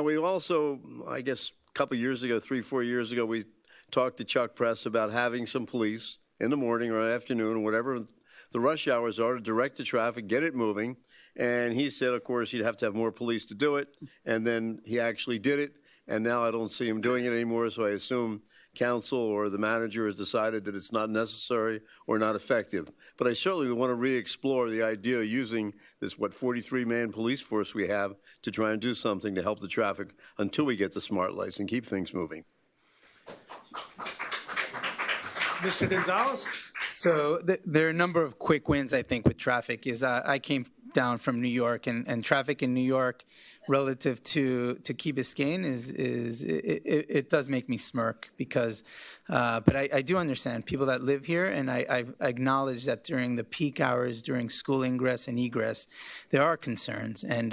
A: we also, I guess, a couple years ago, 3-4 years ago, we talked to Chuck Press about having some police in the morning or afternoon or whatever the rush hours are to direct the traffic, get it moving. And he said, of course, he'd have to have more police to do it. And then he actually did it. And now I don't see him doing it anymore, so I assume council or the manager has decided that it's not necessary or not effective. But I certainly want to re-explore the idea of using this, 43-man police force we have to try and do something to help the traffic until we get the smart lights and keep things moving.
F: Mr. Gonzalez?
E: So there are a number of quick wins, I think, with traffic. I came down from New York, and traffic in New York relative to Key Biscayne it does make me smirk because, but I do understand people that live here, and I acknowledge that during the peak hours, during school ingress and egress, there are concerns, and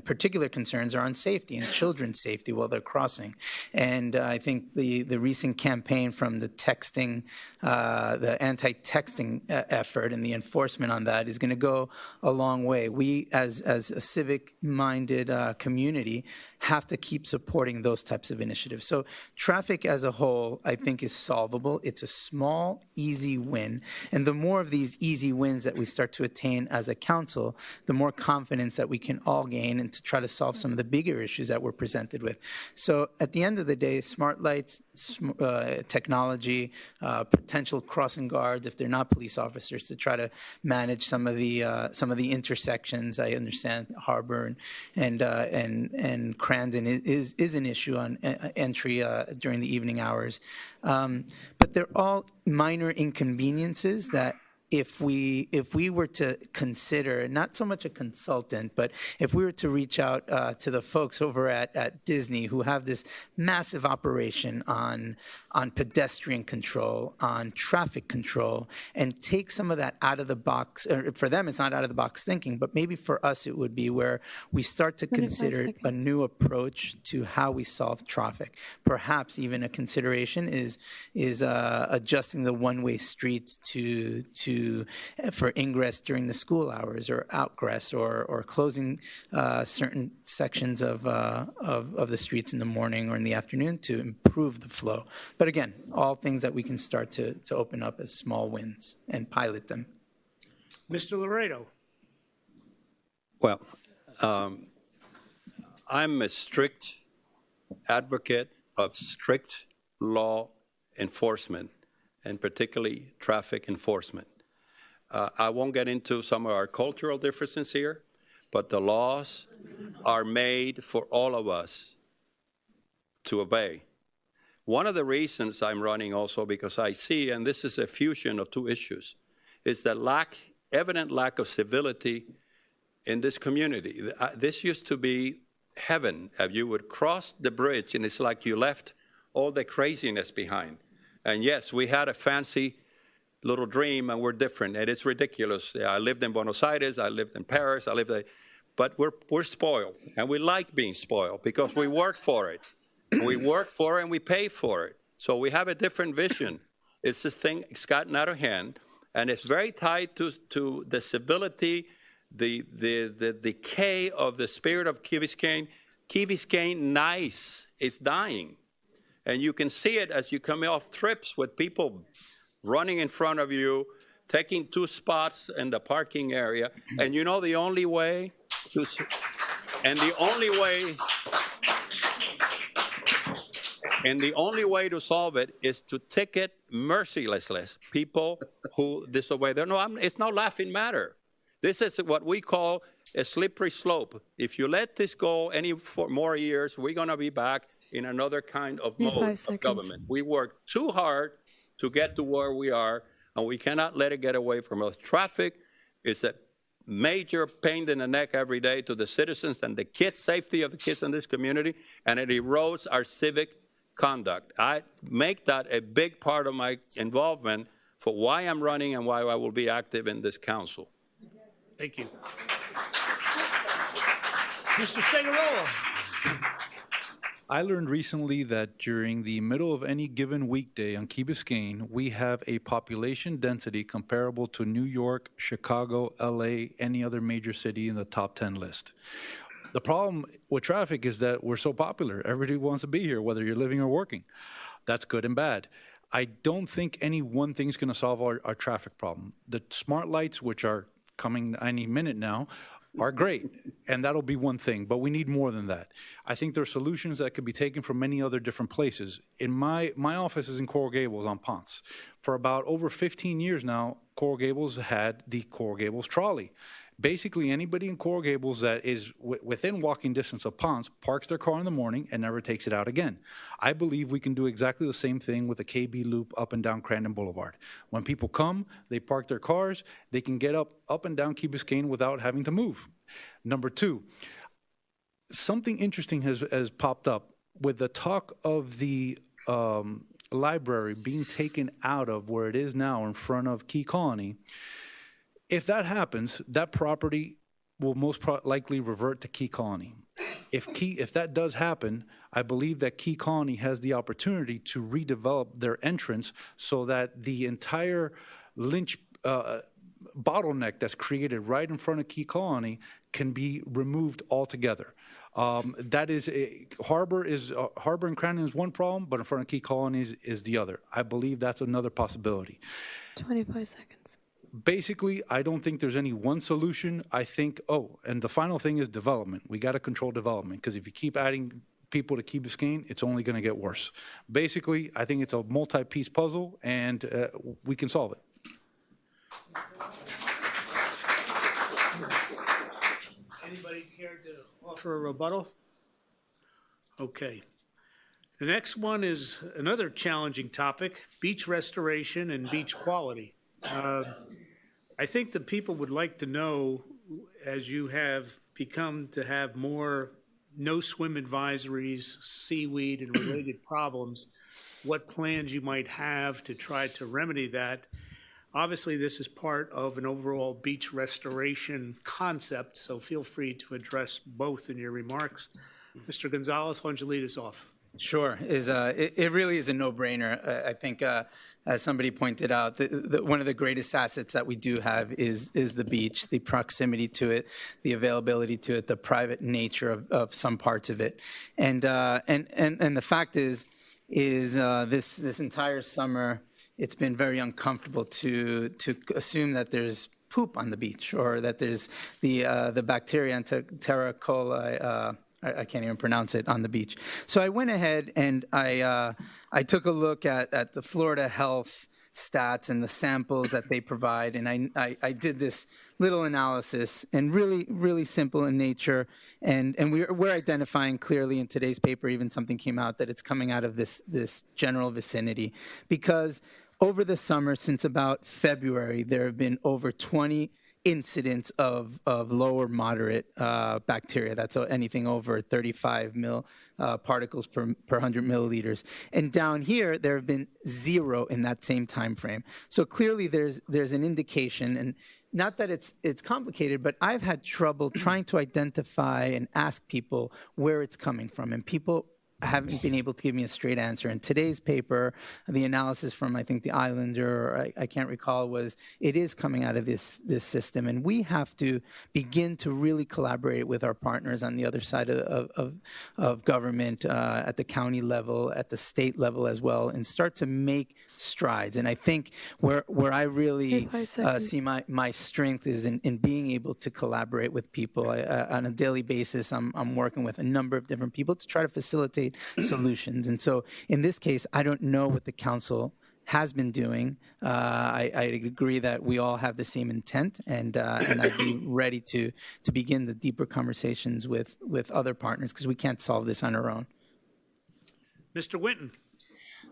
E: particular concerns are on safety and children's safety while they're crossing. And I think the recent campaign from the texting, the anti-texting effort and the enforcement on that is going to go a long way. We, as a civic-minded community, have to keep supporting those types of initiatives. So traffic as a whole, I think, is solvable. It's a small, easy win. And the more of these easy wins that we start to attain as a council, the more confidence that we can all gain and to try to solve some of the bigger issues that we're presented with. So at the end of the day, smart lights, technology, potential crossing guards, if they're not police officers, to try to manage some of the intersections. I understand Harbor and Crandon is an issue on entry during the evening hours. But they're all minor inconveniences that if we were to consider, not so much a consultant, but if we were to reach out to the folks over at Disney who have this massive operation on pedestrian control, on traffic control, and take some of that out of the box, or for them it's not out of the box thinking, but maybe for us it would be where we start to consider a new approach to how we solve traffic. Perhaps even a consideration is adjusting the one-way streets for ingress during the school hours, or outgress, or closing certain sections of the streets in the morning or in the afternoon to improve the flow. But again, all things that we can start to open up as small wins and pilot them.
F: Mr. Laredo.
I: Well, I'm a strict advocate of strict law enforcement, and particularly traffic enforcement. I won't get into some of our cultural differences here, but the laws are made for all of us to obey. One of the reasons I'm running also, because I see, and this is a fusion of two issues, is the evident lack of civility in this community. This used to be heaven. You would cross the bridge, and it's like you left all the craziness behind. And yes, we had a fancy little dream, and we're different, and it's ridiculous. I lived in Buenos Aires, I lived in Paris, but we're spoiled, and we like being spoiled because we work for it. We work for it, and we pay for it. So we have a different vision. It's this thing, it's gotten out of hand, and it's very tied to the civility, the decay of the spirit of Key Biscayne. Key Biscayne nice is dying. And you can see it as you come off trips with people running in front of you, taking 2 spots in the parking area. And you know the only way to solve it is to ticket mercilessly people who disobey. It's no laughing matter. This is what we call a slippery slope. If you let this go for more years, we're going to be back in another kind of mode of government. We work too hard to get to where we are, and we cannot let it get away from us. Traffic is a major pain in the neck every day to the citizens and the kids, safety of the kids in this community, and it erodes our civic conduct. I make that a big part of my involvement for why I'm running and why I will be active in this council.
F: Thank you. Mr. Segurola.
G: I learned recently that during the middle of any given weekday on Key Biscayne, we have a population density comparable to New York, Chicago, LA, any other major city in the top 10 list. The problem with traffic is that we're so popular. Everybody wants to be here, whether you're living or working. That's good and bad. I don't think any one thing's going to solve our traffic problem. The smart lights, which are coming any minute now, are great, and that'll be one thing, but we need more than that. I think there are solutions that could be taken from many other different places. In my office is in Coral Gables on Ponce. For about over 15 years now, Coral Gables had the Coral Gables trolley. Basically, anybody in Coral Gables that is within walking distance of Ponce parks their car in the morning and never takes it out again. I believe we can do exactly the same thing with the KB loop up and down Crandon Boulevard. When people come, they park their cars, they can get up and down Key Biscayne without having to move. Number 2, something interesting has popped up with the talk of the library being taken out of where it is now in front of Key Colony. If that happens, that property will most likely revert to Key Colony. If that does happen, I believe that Key Colony has the opportunity to redevelop their entrance so that the entire Lynch bottleneck that's created right in front of Key Colony can be removed altogether. That is Harbor and Crandon is one problem, but in front of Key Colony is the other. I believe that's another possibility.
J: 25 seconds.
G: Basically, I don't think there's any one solution. I think, and the final thing is development. We got to control development, because if you keep adding people to Key Biscayne, it's only going to get worse. Basically, I think it's a multi-piece puzzle, and we can solve it.
F: Anybody care to offer a rebuttal? Okay. The next one is another challenging topic, beach restoration and beach quality. I think that people would like to know, as you have become to have more no-swim advisories, seaweed, and related problems, what plans you might have to try to remedy that. Obviously, this is part of an overall beach restoration concept, so feel free to address both in your remarks. Mr. Gonzalez, why don't you lead us off?
E: Sure. It really is a no-brainer. I think, as somebody pointed out, one of the greatest assets that we do have is the beach, the proximity to it, the availability to it, the private nature of some parts of it. And the fact is this entire summer, it's been very uncomfortable to assume that there's poop on the beach, or that there's the bacteria Enterocoli coli. I can't even pronounce it, on the beach. So I went ahead and I took a look at the Florida Health stats and the samples that they provide, and I did this little analysis, and really simple in nature, and we're identifying clearly in today's paper, even something came out that it's coming out of this general vicinity, because over the summer, since about February, there have been over 20 incidents of lower moderate bacteria. That's anything over 35 particles per 100 milliliters. And down here, there have been 0 in that same time frame. So clearly, there's an indication, and not that it's complicated, but I've had trouble trying to identify and ask people where it's coming from, and people haven't been able to give me a straight answer. In today's paper, the analysis from, I think, the Islander, or I can't recall, was it is coming out of this system. And we have to begin to really collaborate with our partners on the other side of government, at the county level, at the state level as well, and start to make strides. And I think where I really see my strength is in being able to collaborate with people. On a daily basis, I'm working with a number of different people to try to facilitate solutions. And so in this case, I don't know what the council has been doing. I agree that we all have the same intent, and I'd be ready to begin the deeper conversations with other partners, because we can't solve this on our own.
F: Mr. Winton.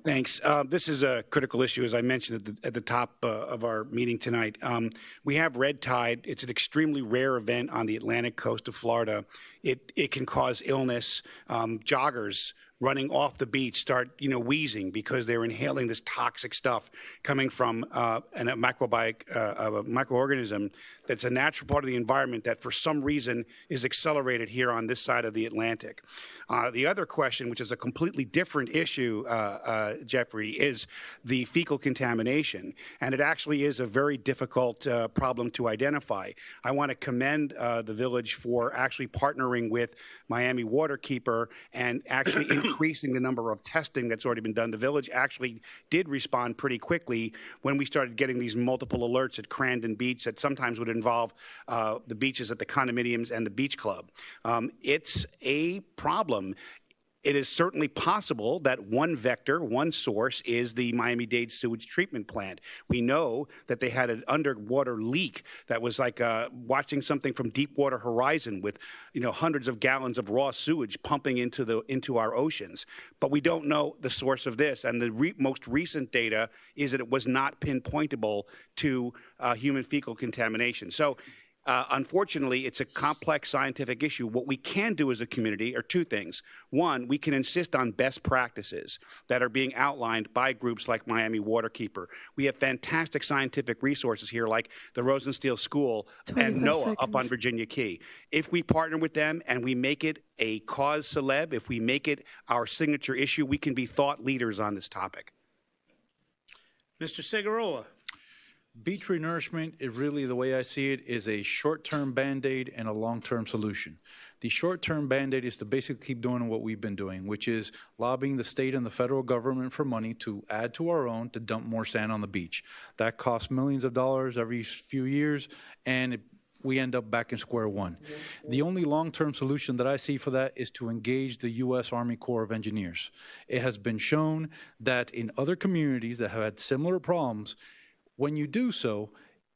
H: Thanks. This is a critical issue, as I mentioned at the top of our meeting tonight. We have red tide. It's an extremely rare event on the Atlantic coast of Florida. It can cause illness. Joggers running off the beach start, wheezing because they're inhaling this toxic stuff coming from a microorganism that's a natural part of the environment that for some reason is accelerated here on this side of the Atlantic. The other question, which is a completely different issue, Jeffrey, is the fecal contamination. And it actually is a very difficult problem to identify. I want to commend the village for actually partnering with Miami Waterkeeper and actually increasing the number of testing that's already been done. The village actually did respond pretty quickly when we started getting these multiple alerts at Crandon Beach that sometimes would involve the beaches at the condominiums and the beach club. It's a problem. It is certainly possible that one vector, one source, is the Miami-Dade sewage treatment plant. We know that they had an underwater leak that was like watching something from Deepwater Horizon with, hundreds of gallons of raw sewage pumping into our oceans. But we don't know the source of this, and the most recent data is that it was not pinpointable to human fecal contamination. So Unfortunately, it's a complex scientific issue. What we can do as a community are two things. One, we can insist on best practices that are being outlined by groups like Miami Waterkeeper. We have fantastic scientific resources here like the Rosenstiel School and
J: 25
H: NOAA up on
J: seconds.
H: Virginia Key. If we partner with them and we make it a cause celeb, if we make it our signature issue, we can be thought leaders on this topic.
F: Mr. Segurola.
G: Beach renourishment, it really, the way I see it, is a short-term Band-Aid and a long-term solution. The short-term Band-Aid is to basically keep doing what we've been doing, which is lobbying the state and the federal government for money to add to our own to dump more sand on the beach. That costs millions of dollars every few years, and we end up back in square one. The only long-term solution that I see for that is to engage the U.S. Army Corps of Engineers. It has been shown that in other communities that have had similar problems, when you do so,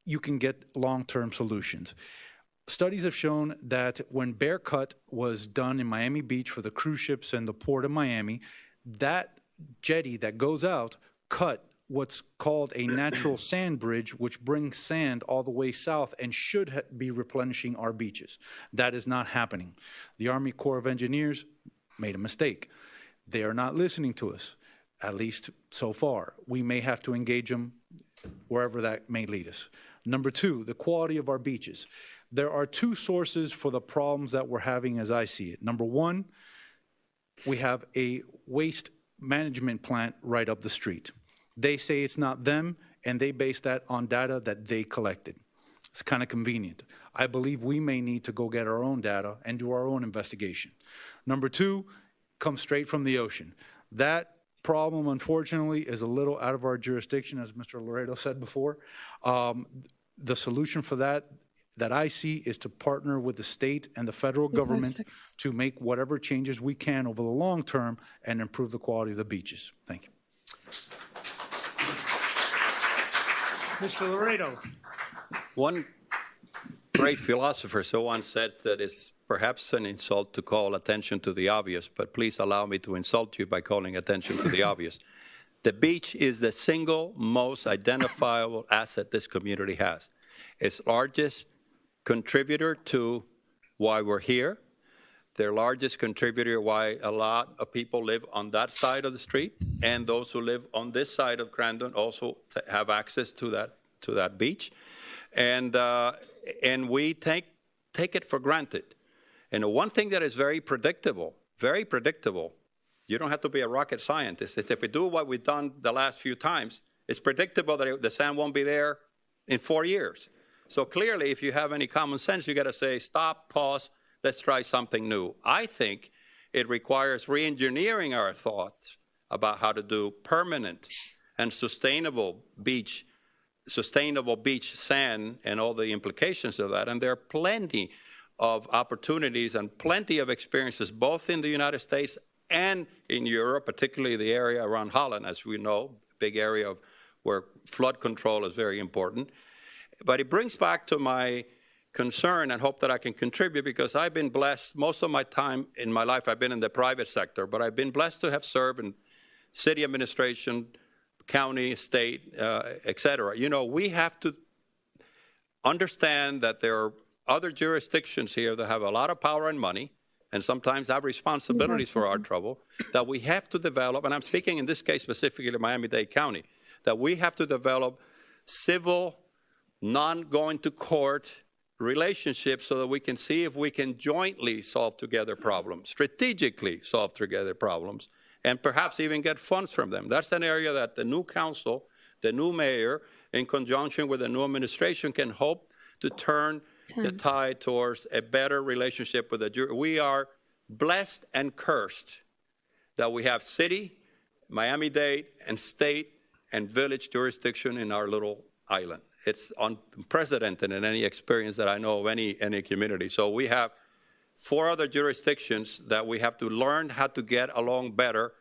G: you can get long-term solutions. Studies have shown that when Bear Cut was done in Miami Beach for the cruise ships and the port of Miami, that jetty that goes out cut what's called a natural sand bridge, which brings sand all the way south and should be replenishing our beaches. That is not happening. The Army Corps of Engineers made a mistake. They are not listening to us, at least so far. We may have to engage them wherever that may lead us. Number two, the quality of our beaches. There are two sources for the problems that we're having as I see it. Number one, we have a waste management plant right up the street. They say it's not them, and they base that on data that they collected. It's kind of convenient. I believe we may need to go get our own data and do our own investigation. Number two, comes straight from the ocean. That problem, unfortunately, is a little out of our jurisdiction, as Mr. Laredo said before. The solution for that I see is to partner with the state and the federal government to make whatever changes we can over the long term and improve the quality of the beaches. Thank you.
F: Mr. Laredo.
I: One great philosopher so once said that it's perhaps an insult to call attention to the obvious, but please allow me to insult you by calling attention to the obvious. The beach is the single most identifiable asset this community has. Its largest contributor to why we're here, their largest contributor why a lot of people live on that side of the street, and those who live on this side of Crandon also have access to that beach. And we take it for granted. And the one thing that is very predictable, you don't have to be a rocket scientist, is if we do what we've done the last few times, it's predictable that the sand won't be there in 4 years. So clearly, if you have any common sense, you got to say, stop, pause, let's try something new. I think it requires re-engineering our thoughts about how to do permanent and sustainable beach sand and all the implications of that. And there are plenty of opportunities and plenty of experiences, both in the United States and in Europe, particularly the area around Holland, as we know, big area where flood control is very important. But it brings back to my concern and hope that I can contribute, because I've been blessed most of my time in my life. I've been in the private sector, but I've been blessed to have served in city administration, county, state, et cetera. You know, we have to understand that there are other jurisdictions here that have a lot of power and money and sometimes have responsibilities for our trouble that we have to develop, and I'm speaking in this case specifically Miami-Dade County, that we have to develop civil, non-going to court relationships so that we can see if we can jointly solve together problems, strategically solve together problems, and perhaps even get funds from them. That's an area that the new council, the new mayor, in conjunction with the new administration, can hope to turn the tide towards a better relationship with the jury. We are blessed and cursed that we have city, Miami-Dade, and state and village jurisdiction in our little island. It's unprecedented in any experience that I know of any community. So we have 4 other jurisdictions that we have to learn how to get along better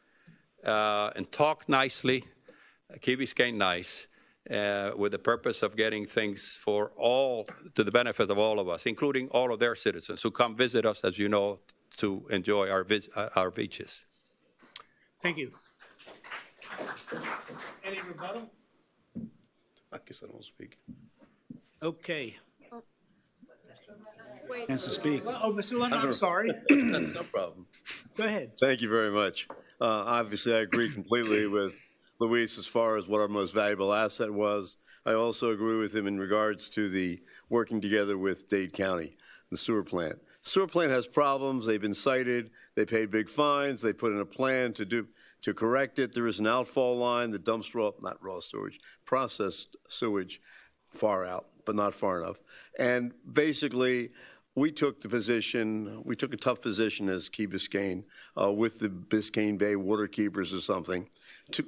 I: and talk nicely, Key Biscayne nice, with the purpose of getting things for all, to the benefit of all of us, including all of their citizens who come visit us, as you know, to enjoy our beaches.
F: Thank you. Any rebuttal?
A: I guess I don't speak.
F: Okay.
H: Chance to speak.
F: Oh, Mr. London, I'm sorry.
A: No problem.
F: Go ahead.
A: Thank you very much. Obviously, I agree completely with Luis as far as what our most valuable asset was. I also agree with him in regards to the working together with Dade County, the sewer plant. The sewer plant has problems. They've been cited. They paid big fines. They put in a plan to correct it. There is an outfall line that dumps not raw sewage, processed sewage far out, but not far enough. And basically, we took a tough position as Key Biscayne with the Biscayne Bay Waterkeepers or something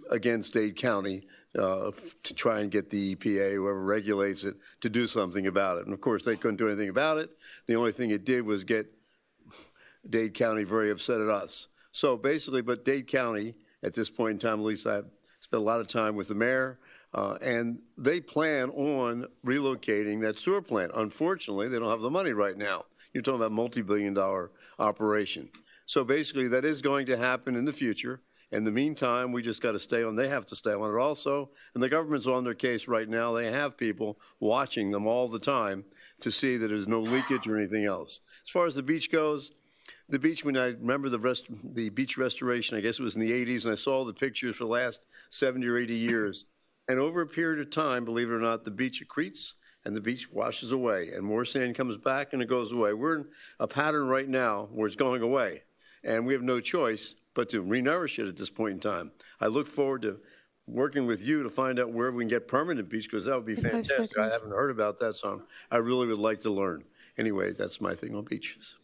A: against Dade County to try and get the EPA, whoever regulates it, to do something about it. And of course, they couldn't do anything about it. The only thing it did was get Dade County very upset at us. So basically, but Dade County, at this point in time, at least I've spent a lot of time with the mayor, and they plan on relocating that sewer plant. Unfortunately, they don't have the money right now. You're talking about multi-billion-dollar operation. So basically, that is going to happen in the future. In the meantime, we just got to stay on. They have to stay on it also. And the government's on their case right now. They have people watching them all the time to see that there's no leakage or anything else. As far as the beach goes, the beach, when I remember the beach restoration, I guess it was in the 80s, and I saw the pictures for the last 70 or 80 years. And over a period of time, believe it or not, the beach accretes and the beach washes away, and more sand comes back and it goes away. We're in a pattern right now where it's going away, and we have no choice but to renourish it at this point in time. I look forward to working with you to find out where we can get permanent beach, because that would be fantastic. I haven't heard about that, so I really would like to learn. Anyway, that's my thing on beaches.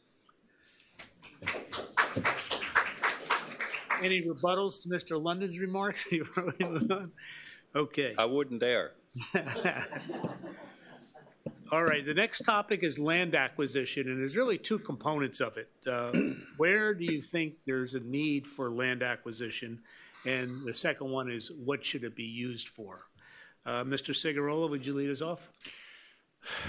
F: Any rebuttals to Mr. London's remarks? Okay.
I: I wouldn't dare.
F: All right, the next topic is land acquisition, and there's really two components of it. Where do you think there's a need for land acquisition? And the second one is, what should it be used for? Mr. Cigarola, would you lead us off?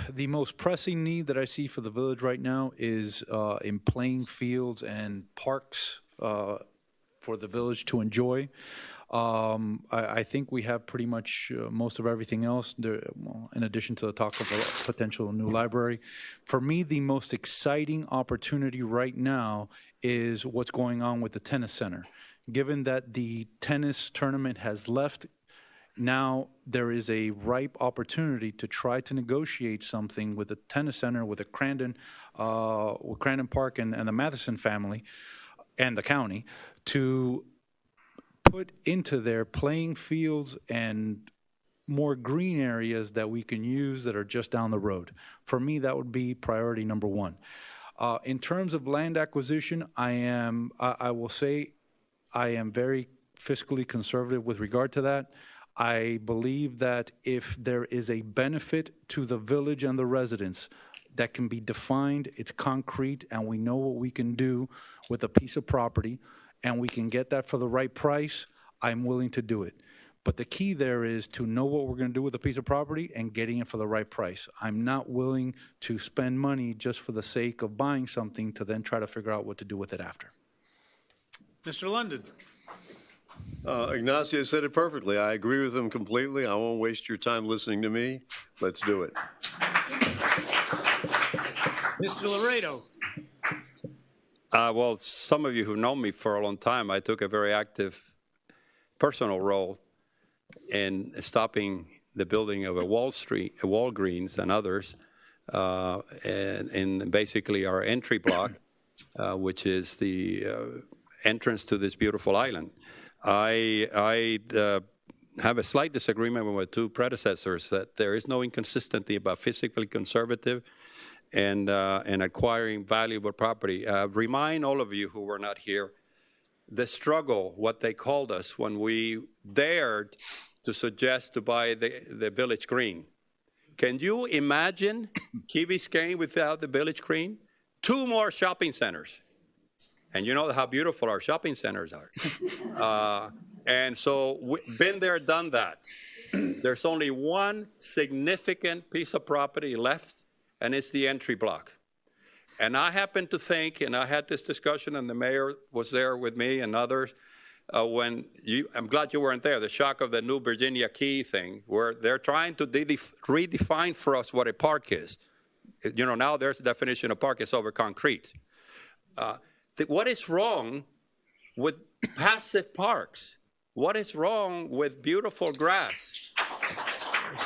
G: The most pressing need that I see for the village right now is in playing fields and parks for the village to enjoy. I think we have pretty much most of everything else, in addition to the talk of a potential new library. For me, the most exciting opportunity right now is what's going on with the tennis center. Given that the tennis tournament has left, now there is a ripe opportunity to try to negotiate something with the tennis center, with the Crandon Park and the Matheson family and the county to put into their playing fields and more green areas that we can use that are just down the road. For me, that would be priority number one. In terms of land acquisition, I will say I am very fiscally conservative with regard to that. I believe that if there is a benefit to the village and the residents that can be defined, it's concrete, and we know what we can do with a piece of property, and we can get that for the right price, I'm willing to do it. But the key there is to know what we're going to do with a piece of property and getting it for the right price. I'm not willing to spend money just for the sake of buying something to then try to figure out what to do with it after.
F: Mr. London.
A: Ignacio said it perfectly. I agree with him completely. I won't waste your time listening to me. Let's do it.
F: Mr. Laredo.
I: Well, some of you who know me for a long time, I took a very active personal role in stopping the building of a Walgreens and others, in basically our entry block, which is the entrance to this beautiful island. I have a slight disagreement with my two predecessors that there is no inconsistency about physically conservative and acquiring valuable property. Remind all of you who were not here the struggle, what they called us when we dared to suggest to buy the Village Green. Can you imagine Key Biscayne without the Village Green? 2 more shopping centers. And you know how beautiful our shopping centers are. And so we've been there, done that. There's only one significant piece of property left, and it's the entry block. And I happen to think, and I had this discussion, and the mayor was there with me and others, I'm glad you weren't there, the shock of the new Virginia Key thing, where they're trying to redefine for us what a park is. You know, now there's a definition of park is over concrete. What is wrong with passive parks? What is wrong with beautiful grass?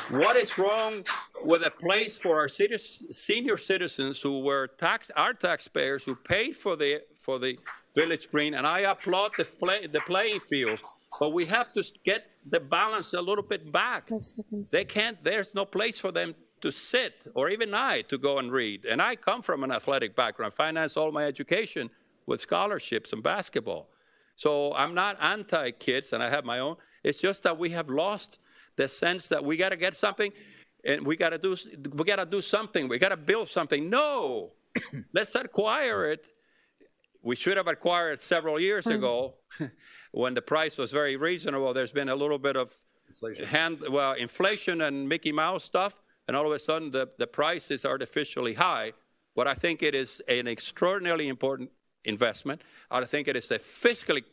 I: What is wrong with a place for our senior citizens who were our taxpayers who paid for the village green? And I applaud the playing fields, but we have to get the balance a little bit back.
J: 5 seconds.
I: They can't. There's no place for them to sit, or even I to go and read. And I come from an athletic background. I financed all my education with scholarships and basketball. So I'm not anti-kids, and I have my own. It's just that we have lost the sense that we got to get something, and we got to do something. We got to build something. No, let's acquire it. We should have acquired it several years ago when the price was very reasonable. There's been a little bit of inflation and Mickey Mouse stuff, and all of a sudden the price is artificially high. But I think it is an extraordinarily important investment. I think it is a fiscally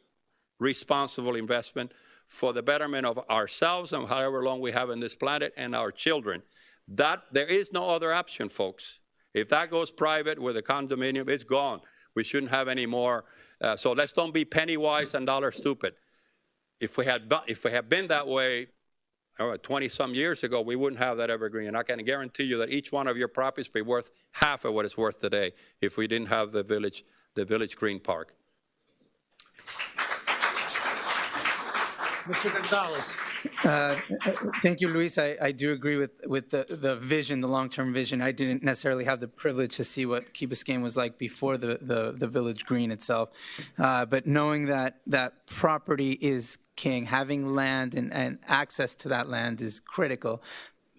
I: responsible investment for the betterment of ourselves and however long we have on this planet and our children. That there is no other option, folks. If that goes private with a condominium, it's gone. We shouldn't have any more. So let's don't be penny wise and dollar stupid. If we had been that way 20-some years ago, we wouldn't have that evergreen. And I can guarantee you that each one of your properties would be worth half of what it's worth today if we didn't have the Village Green Park.
F: Mr. Gonzalez.
E: Thank you, Luis. I do agree with the vision, the long-term vision. I didn't necessarily have the privilege to see what Key Biscayne was like before the Village Green itself. But knowing that property is king, having land and access to that land is critical.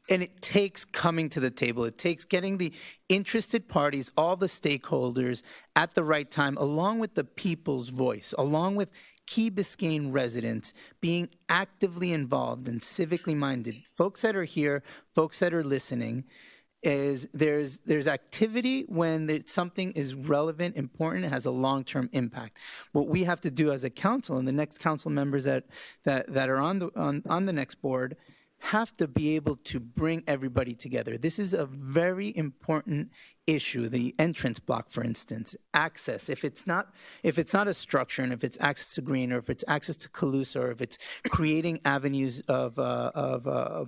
E: And it takes coming to the table. It takes getting the interested parties, all the stakeholders at the right time, along with the people's voice, along with Key Biscayne residents being actively involved and civically minded. Folks that are here, folks that are listening, there's activity when something is relevant, important, it has a long-term impact. What we have to do as a council and the next council members that are on the next board have to be able to bring everybody together. This is a very important issue. The entrance block, for instance, access. If it's not a structure, and if it's access to green, or if it's access to Calusa, or if it's creating avenues of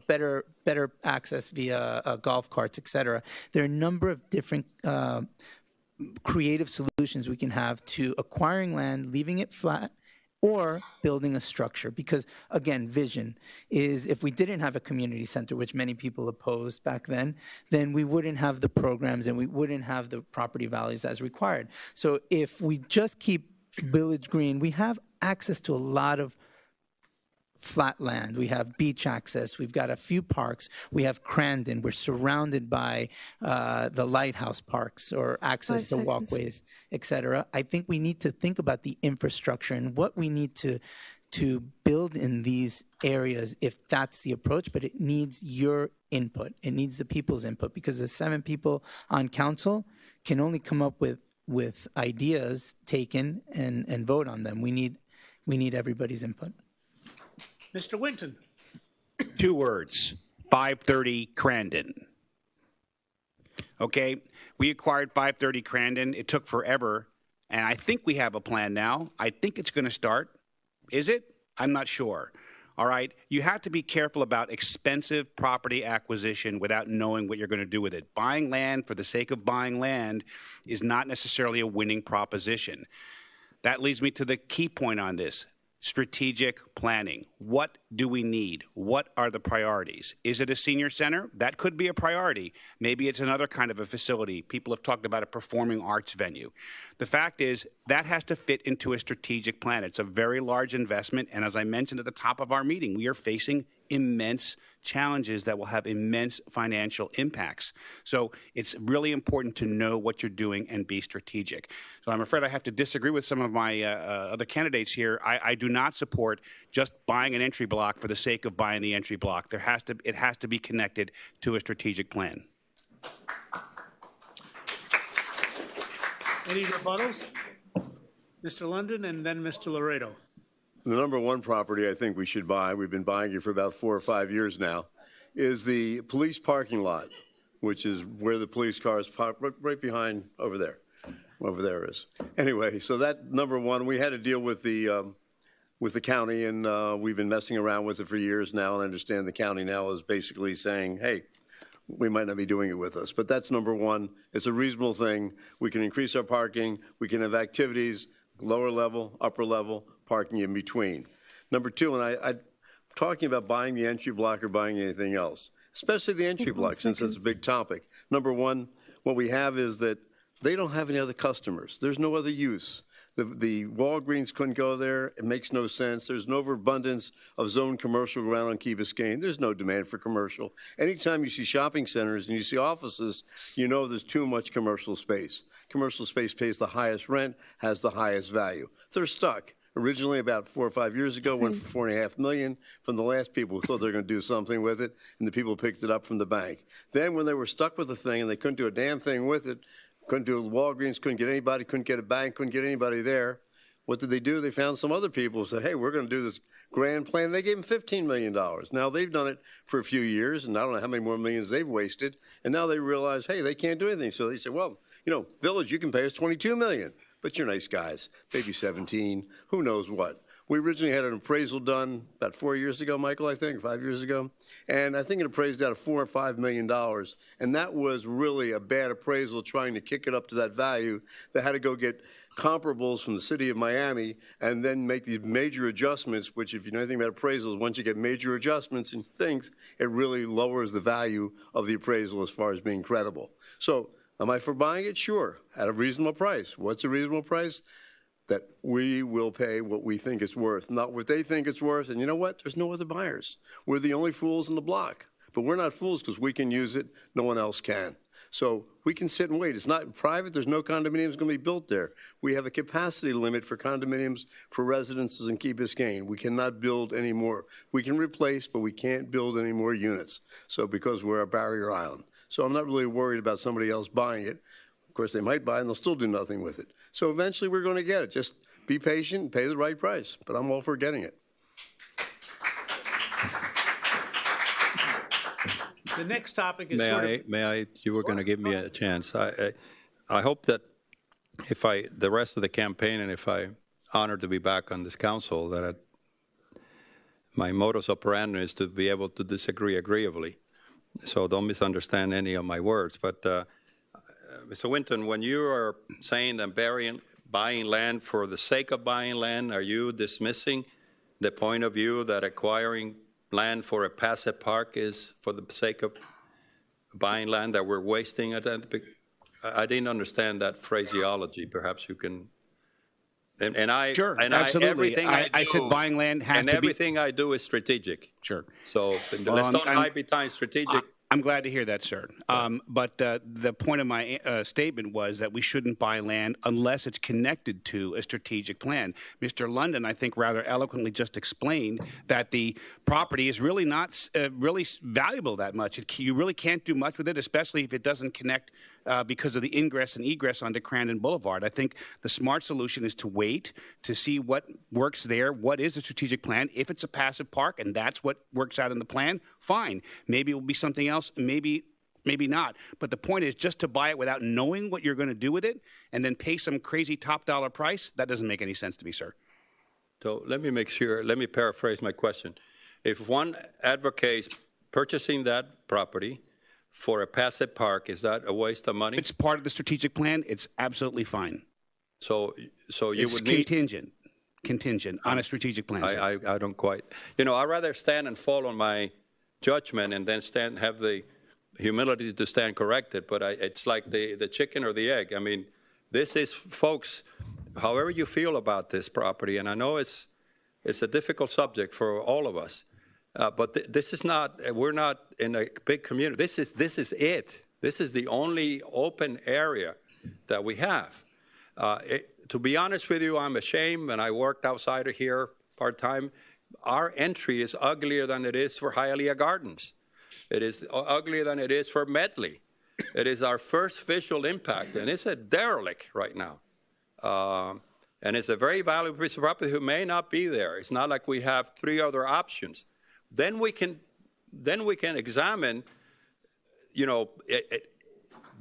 E: better access via golf carts, et cetera, there are a number of different creative solutions we can have to acquiring land, leaving it flat, or building a structure. Because, again, vision is if we didn't have a community center, which many people opposed back then we wouldn't have the programs and we wouldn't have the property values as required. So if we just keep Village Green, we have access to a lot of flat land. We have beach access. We've got a few parks. We have Crandon. We're surrounded by the lighthouse parks or access to walkways, et cetera. I think we need to think about the infrastructure and what we need to build in these areas if that's the approach, but it needs your input. It needs the people's input because the 7 people on council can only come up with ideas taken and vote on them. We need everybody's input.
F: Mr. Winton.
H: 2 words, 530 Crandon. Okay, we acquired 530 Crandon. It took forever, and I think we have a plan now. I think it's going to start. Is it? I'm not sure. All right, you have to be careful about expensive property acquisition without knowing what you're going to do with it. Buying land for the sake of buying land is not necessarily a winning proposition. That leads me to the key point on this. Strategic planning. What do we need? What are the priorities? Is it a senior center? That could be a priority. Maybe it's another kind of a facility. People have talked about a performing arts venue. The fact is that has to fit into a strategic plan. It's a very large investment, and as I mentioned at the top of our meeting, we are facing immense challenges that will have immense financial impacts. So it's really important to know what you're doing and be strategic. So I'm afraid I have to disagree with some of my other candidates here. I do not support just buying an entry block for the sake of buying the entry block. It has to be connected to a strategic plan.
F: Any rebuttals? Mr. London and then Mr. Laredo.
A: The number one property I think we should buy, we've been buying it for about 4 or 5 years now, is the police parking lot which is where the police cars park, right behind over there. Over there is. Anyway, so that number one, we had to deal with the county, and we've been messing around with it for years now, and I understand the county now is basically saying, hey, we might not be doing it with us. But that's number one. It's a reasonable thing. We can increase our parking. We can have activities, lower level, upper level, parking in between. Number two, and I'm talking about buying the entry block or buying anything else, especially the entry block, since it's a big topic. Number one, what we have is that they don't have any other customers. There's no other use. The Walgreens couldn't go there. It makes no sense. There's an overabundance of zone commercial around on Key Biscayne. There's no demand for commercial. Anytime you see shopping centers and you see offices, you know there's too much commercial space. Commercial space pays the highest rent, has the highest value. They're stuck. Originally, about 4 or 5 years ago, went for $4.5 million from the last people who thought they were going to do something with it, and the people picked it up from the bank. Then when they were stuck with the thing and they couldn't do a damn thing with it, couldn't do it, Walgreens couldn't get anybody, couldn't get a bank, couldn't get anybody there. What did they do? They found some other people who said, hey, we're going to do this grand plan. They gave them $15 million. Now they've done it for a few years, and I don't know how many more millions they've wasted. And now they realize, hey, they can't do anything. So they said, well, you know, Village, you can pay us $22 million. But you're nice guys, maybe 17, who knows what. We originally had an appraisal done about 4 years ago, Michael, I think, 5 years ago. And I think it appraised out of $4 or $5 million. And that was really a bad appraisal trying to kick it up to that value. They had to go get comparables from the city of Miami and then make these major adjustments, which if you know anything about appraisals, once you get major adjustments and things, it really lowers the value of the appraisal as far as being credible. So am I for buying it? Sure, at a reasonable price. What's a reasonable price? That we will pay what we think it's worth, not what they think it's worth. And you know what? There's no other buyers. We're the only fools in the block. But we're not fools because we can use it. No one else can. So we can sit and wait. It's not private. There's no condominiums going to be built there. We have a capacity limit for condominiums for residences in Key Biscayne. We cannot build any more. We can replace, but we can't build any more units. So because we're a barrier island. So I'm not really worried about somebody else buying it. Of course, they might buy it and they'll still do nothing with it. So eventually we're going to get it. Just be patient and pay the right price. But I'm all for getting it.
F: The next topic is
I: May I? You were going to give me a chance. I hope that if the rest of the campaign, and if I'm honored to be back on this council, that my modus operandi is to be able to disagree agreeably. So don't misunderstand any of my words. But Mr. Winton, when you are saying that buying land for the sake of buying land, are you dismissing the point of view that acquiring land for a passive park is for the sake of buying land, that we're wasting it? I didn't understand that phraseology. Perhaps you can. And I
H: sure,
I: and
H: absolutely. I said buying land has to be.
I: And everything I do is strategic.
H: Sure.
I: So let's don't hide behind strategic.
H: I'm glad to hear that, sir. But the point of my statement was that we shouldn't buy land unless it's connected to a strategic plan. Mr. London, I think, rather eloquently just explained that the property is really not really valuable that much. You really can't do much with it, especially if it doesn't connect because of the ingress and egress onto Crandon Boulevard. I think the smart solution is to wait to see what works there. What is the strategic plan? If it's a passive park and that's what works out in the plan, fine. Maybe it will be something else, maybe not. But the point is just to buy it without knowing what you're going to do with it and then pay some crazy top dollar price, that doesn't make any sense to me, sir.
I: So let me paraphrase my question. If one advocates purchasing that property for a passive park, is that a waste of money?
H: It's part of the strategic plan. It's absolutely fine.
I: So you
H: it's
I: would need
H: contingent on a strategic plan.
I: I don't quite. I'd rather stand and fall on my judgment and then have the humility to stand corrected. But it's like the chicken or the egg. I mean, this is, folks, however you feel about this property, and I know it's a difficult subject for all of us. But this is not. We're not in a big community. This is it. This is the only open area that we have. To be honest with you, I'm ashamed, and I worked outside of here part-time. Our entry is uglier than it is for Hialeah Gardens. It is uglier than it is for Medley. It is our first visual impact, and it's a derelict right now. And it's a very valuable piece of property who may not be there. It's not like we have 3 other options. Then we can examine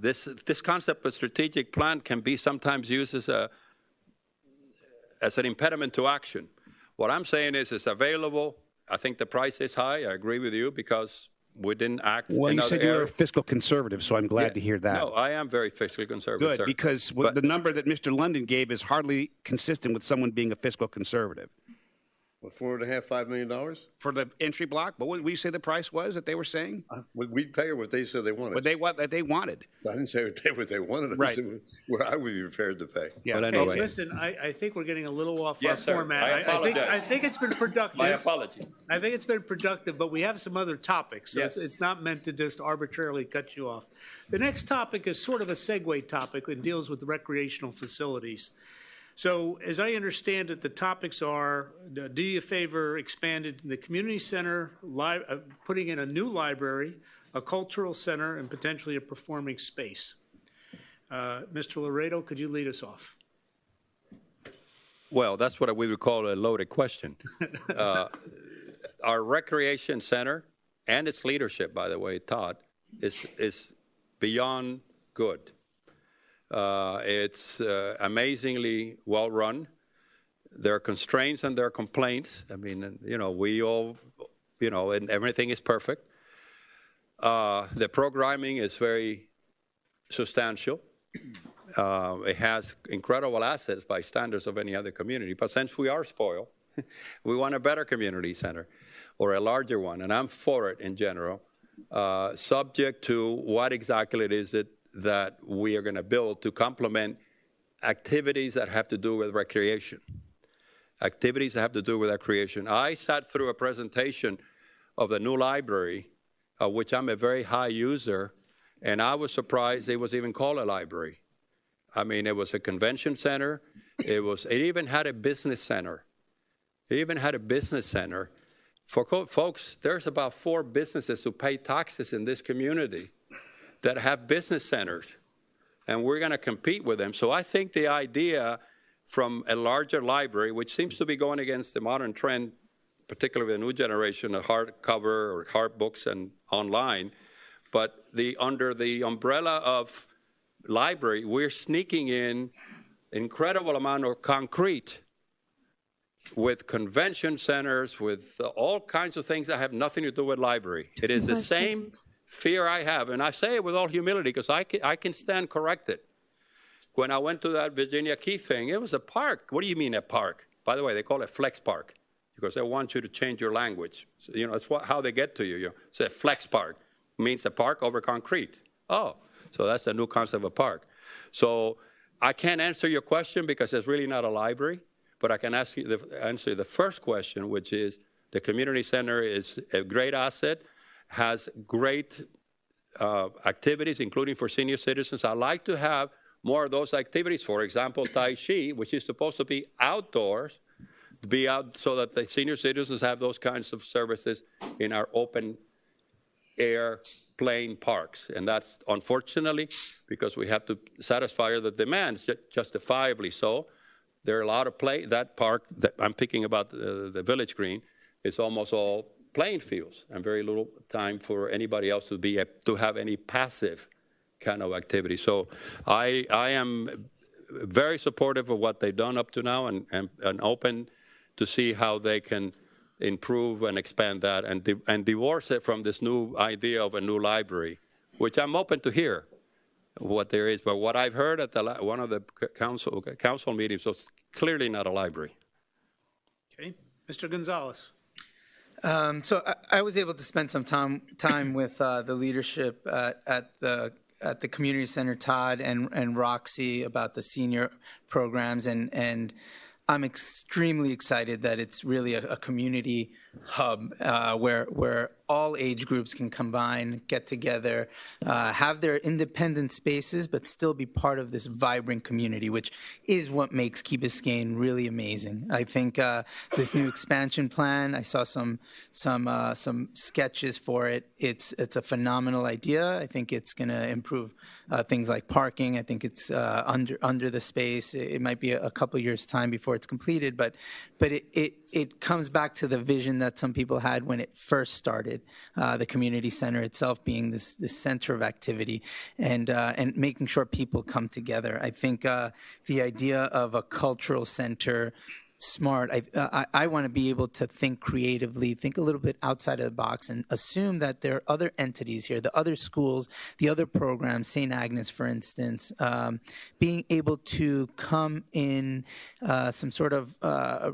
I: this concept of strategic plan can be sometimes used as an impediment to action. What I'm saying is it's available. I think the price is high. I agree with you because we didn't act.
H: Well,
I: in
H: you
I: other
H: said you were
I: areas.
H: fiscal conservative, so I'm glad to hear that.
I: No, I am very fiscally conservative.
H: Good,
I: sir.
H: because
I: But-
H: the number that Mr. London gave is hardly consistent with someone being a fiscal conservative.
A: What, $4.5, $5 million?
H: For the entry block, what would we say the price was that they were saying?
A: We'd pay her what they said they wanted.
H: What they wanted.
A: I didn't say we'd pay what they wanted. I
H: Right.
A: said where I would be prepared to pay.
H: Yeah.
I: But
F: Hey,
I: anyway,
F: listen, I think we're getting a little off
I: Yes,
F: our
I: sir.
F: format.
I: I
F: I
I: apologize.
F: think it's been productive.
I: my apology.
F: I think it's been productive, but we have some other topics, so
I: Yes.
F: it's not meant to just arbitrarily cut you off. The next topic is sort of a segue topic and deals with recreational facilities. So as I understand it, the topics are, do you favor expanded the community center, putting in a new library, a cultural center, and potentially a performing space? Mr. Laredo, could you lead us off?
I: Well, that's what we would call a loaded question. Our recreation center and its leadership, by the way, Todd, is beyond good. It's amazingly well run. There are constraints and there are complaints. I mean, we all, and everything is perfect. The programming is very substantial. It has incredible assets by standards of any other community. But since we are spoiled, we want a better community center or a larger one. And I'm for it in general, subject to what exactly it is that we are going to build to complement activities that have to do with recreation. Activities that have to do with recreation. I sat through a presentation of the new library, of which I'm a very high user, and I was surprised it was even called a library. I mean, it was a convention center. It even had a business center. It even had a business center. For folks, there's about 4 businesses who pay taxes in this community that have business centers, and we're going to compete with them. So I think the idea from a larger library, which seems to be going against the modern trend, particularly the new generation of hardcover or hard books and online, but under the umbrella of library, we're sneaking in incredible amount of concrete with convention centers, with all kinds of things that have nothing to do with library. It is the same fear I have, and I say it with all humility because I can stand corrected. When I went to that Virginia Key thing, it was a park. What do you mean a park? By the way, they call it flex park because they want you to change your language. So, that's how they get to you. It's a flex park. It means a park over concrete. Oh, so that's a new concept of park. So I can't answer your question because it's really not a library, but I can answer the first question, which is the community center is a great asset, has great activities, including for senior citizens. I like to have more of those activities. For example, Tai Chi, which is supposed to be outdoors, be out so that the senior citizens have those kinds of services in our open air plain parks. And that's unfortunately because we have to satisfy the demands, justifiably so. There are a lot of that park that I'm picking about the Village Green is almost all playing fields and very little time for anybody else to have any passive kind of activity. So I am very supportive of what they've done up to now and open to see how they can improve and expand that and divorce it from this new idea of a new library, which I'm open to hear what there is. But what I've heard at one of the council meetings was clearly not a library.
F: Okay. Mr. Gonzalez.
E: So I was able to spend some time with the leadership at the community center, Todd and Roxy, about the senior programs, and I'm extremely excited that it's really a community hub where all age groups can combine, get together, have their independent spaces, but still be part of this vibrant community, which is what makes Key Biscayne really amazing. I think this new expansion plan, I saw some sketches for it. It's a phenomenal idea. I think it's going to improve things like parking. I think it's under the space. It might be a couple years' time before it's completed, but it comes back to the vision that some people had when it first started.
K: it, the community center itself being this center of activity, and making sure people come together. I think the idea of a cultural center, smart. I want to be able to think creatively, think a little bit outside of the box, and assume that there are other entities here, the other schools, the other programs, St. Agnes, for instance, being able to come in some sort of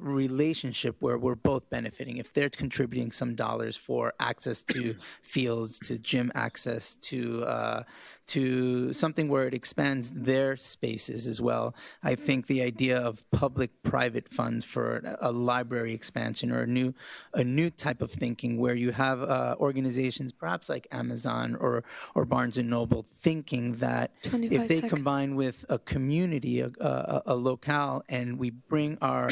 K: relationship where we're both benefiting. If they're contributing some dollars for access to fields, to gym access, to something where it expands their spaces as well. I think the idea of public-private funds for a library expansion or a new type of thinking where you have organizations perhaps like Amazon or Barnes & Noble thinking that if they combine with a community, a locale, and we bring our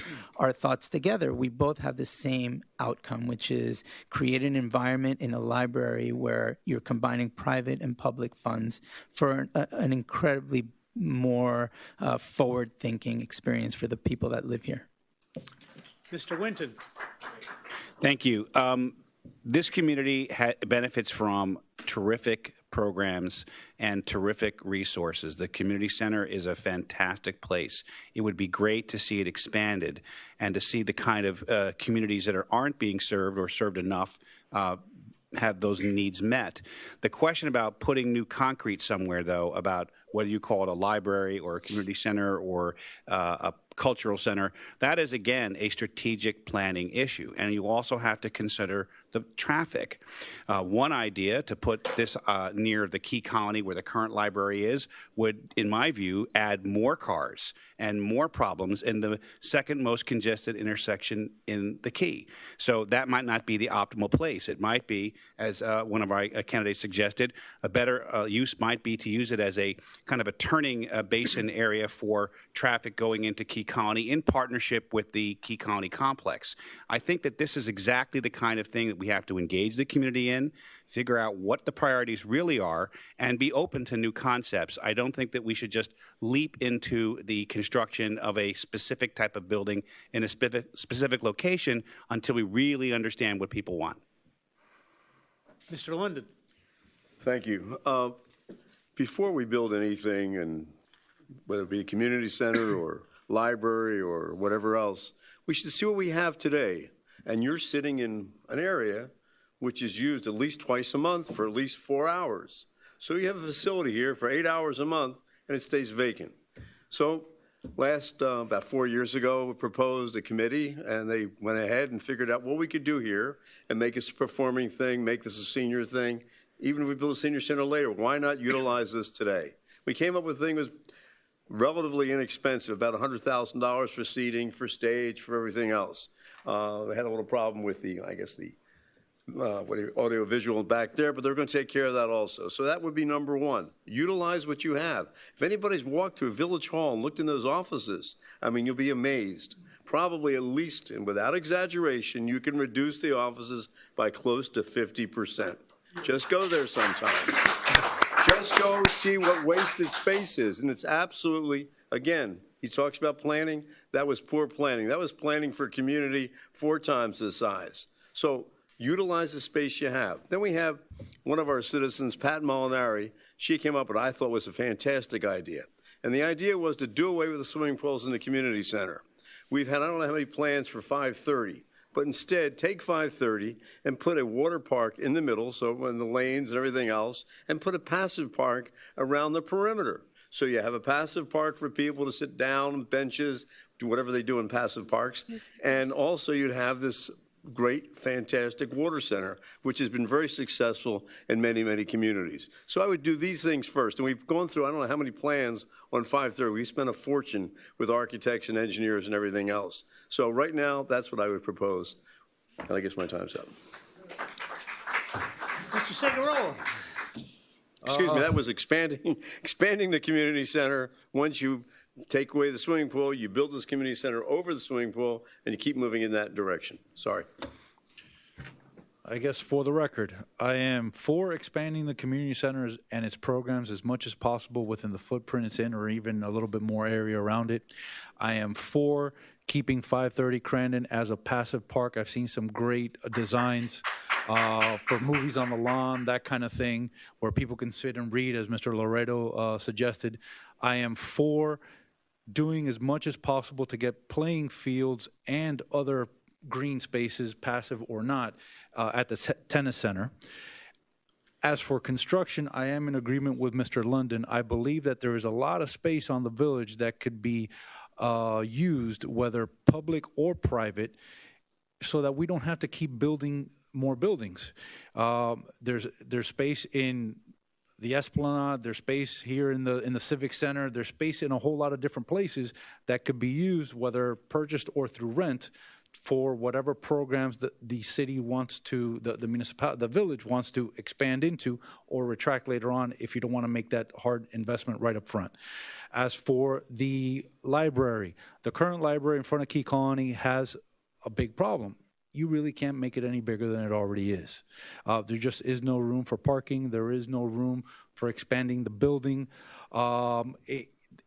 K: thoughts together, we both have the same outcome, which is create an environment in a library where you're combining private and public funds for an incredibly more forward-thinking experience for the people that live here.
F: Mr. Winton.
H: Thank you. This community benefits from terrific programs and terrific resources. The community center is a fantastic place. It would be great to see it expanded and to see the kind of communities that aren't being served or served enough have those needs met. The question about putting new concrete somewhere, though, about whether you call it a library or a community center or a cultural center, that is, again, a strategic planning issue. And you also have to consider the traffic. One idea to put this near the Key Colony where the current library is would, in my view, add more cars and more problems in the second most congested intersection in the Key. So that might not be the optimal place. It might be, as one of our candidates suggested, a better use might be to use it as a kind of a turning basin area for traffic going into Key Colony in partnership with the Key Colony complex. I think that this is exactly the kind of thing that we have to engage the community in, figure out what the priorities really are, and be open to new concepts. I don't think that we should just leap into the construction of a specific type of building in a specific location until we really understand what people want.
F: Mr. London.
A: Thank you. Before we build anything, and whether it be a community center or library or whatever else, we should see what we have today. And you're sitting in an area which is used at least twice a month for at least 4 hours. So you have a facility here for 8 hours a month, and it stays vacant. So about 4 years ago, we proposed a committee, and they went ahead and figured out what we could do here and make this a performing thing, make this a senior thing. Even if we build a senior center later, why not utilize this today? We came up with a thing that was relatively inexpensive, about $100,000 for seating, for stage, for everything else. We had a little problem with the audio visual back there, but they're going to take care of that also. So that would be number one. Utilize what you have. If anybody's walked through Village Hall and looked in those offices, I mean, you'll be amazed. Probably at least, and without exaggeration, you can reduce the offices by close to 50%. Just go there sometime. Just go see what wasted space is. And it's absolutely, again, he talks about planning. That was poor planning. That was planning for a community 4 times the size. So utilize the space you have. Then we have one of our citizens, Pat Molinari. She came up with what I thought was a fantastic idea. And the idea was to do away with the swimming pools in the community center. We've had, I don't know how many plans for 530. But instead, take 530 and put a water park in the middle, so in the lanes and everything else, and put a passive park around the perimeter. So you have a passive park for people to sit down, benches, do whatever they do in passive parks. And also you'd have this great, fantastic water center, which has been very successful in many, many communities. So I would do these things first. And we've gone through, I don't know how many plans on 530. We spent a fortune with architects and engineers and everything else. So right now, that's what I would propose. And I guess my time's up.
F: Mr. Segarola.
A: Excuse me, that was expanding the community center. Once you take away the swimming pool, you build this community center over the swimming pool, and you keep moving in that direction. Sorry.
G: I guess for the record, I am for expanding the community centers and its programs as much as possible within the footprint it's in, or even a little bit more area around it. I am for keeping 530 Crandon as a passive park. I've seen some great designs for movies on the lawn, that kind of thing, where people can sit and read, as Mr. Laredo suggested. I am for doing as much as possible to get playing fields and other green spaces, passive or not, at the tennis center. As for construction, I am in agreement with Mr. London. I believe that there is a lot of space on the village that could be used, whether public or private, so that we don't have to keep building more buildings. There's space in the Esplanade, there's space here in the Civic Center, there's space in a whole lot of different places that could be used, whether purchased or through rent, for whatever programs that the city wants to, the municipality, the village wants to expand into or retract later on if you don't want to make that hard investment right up front. As for the library, the current library in front of Key Colony has a big problem. You really can't make it any bigger than it already is. There just is no room for parking. There is no room for expanding the building.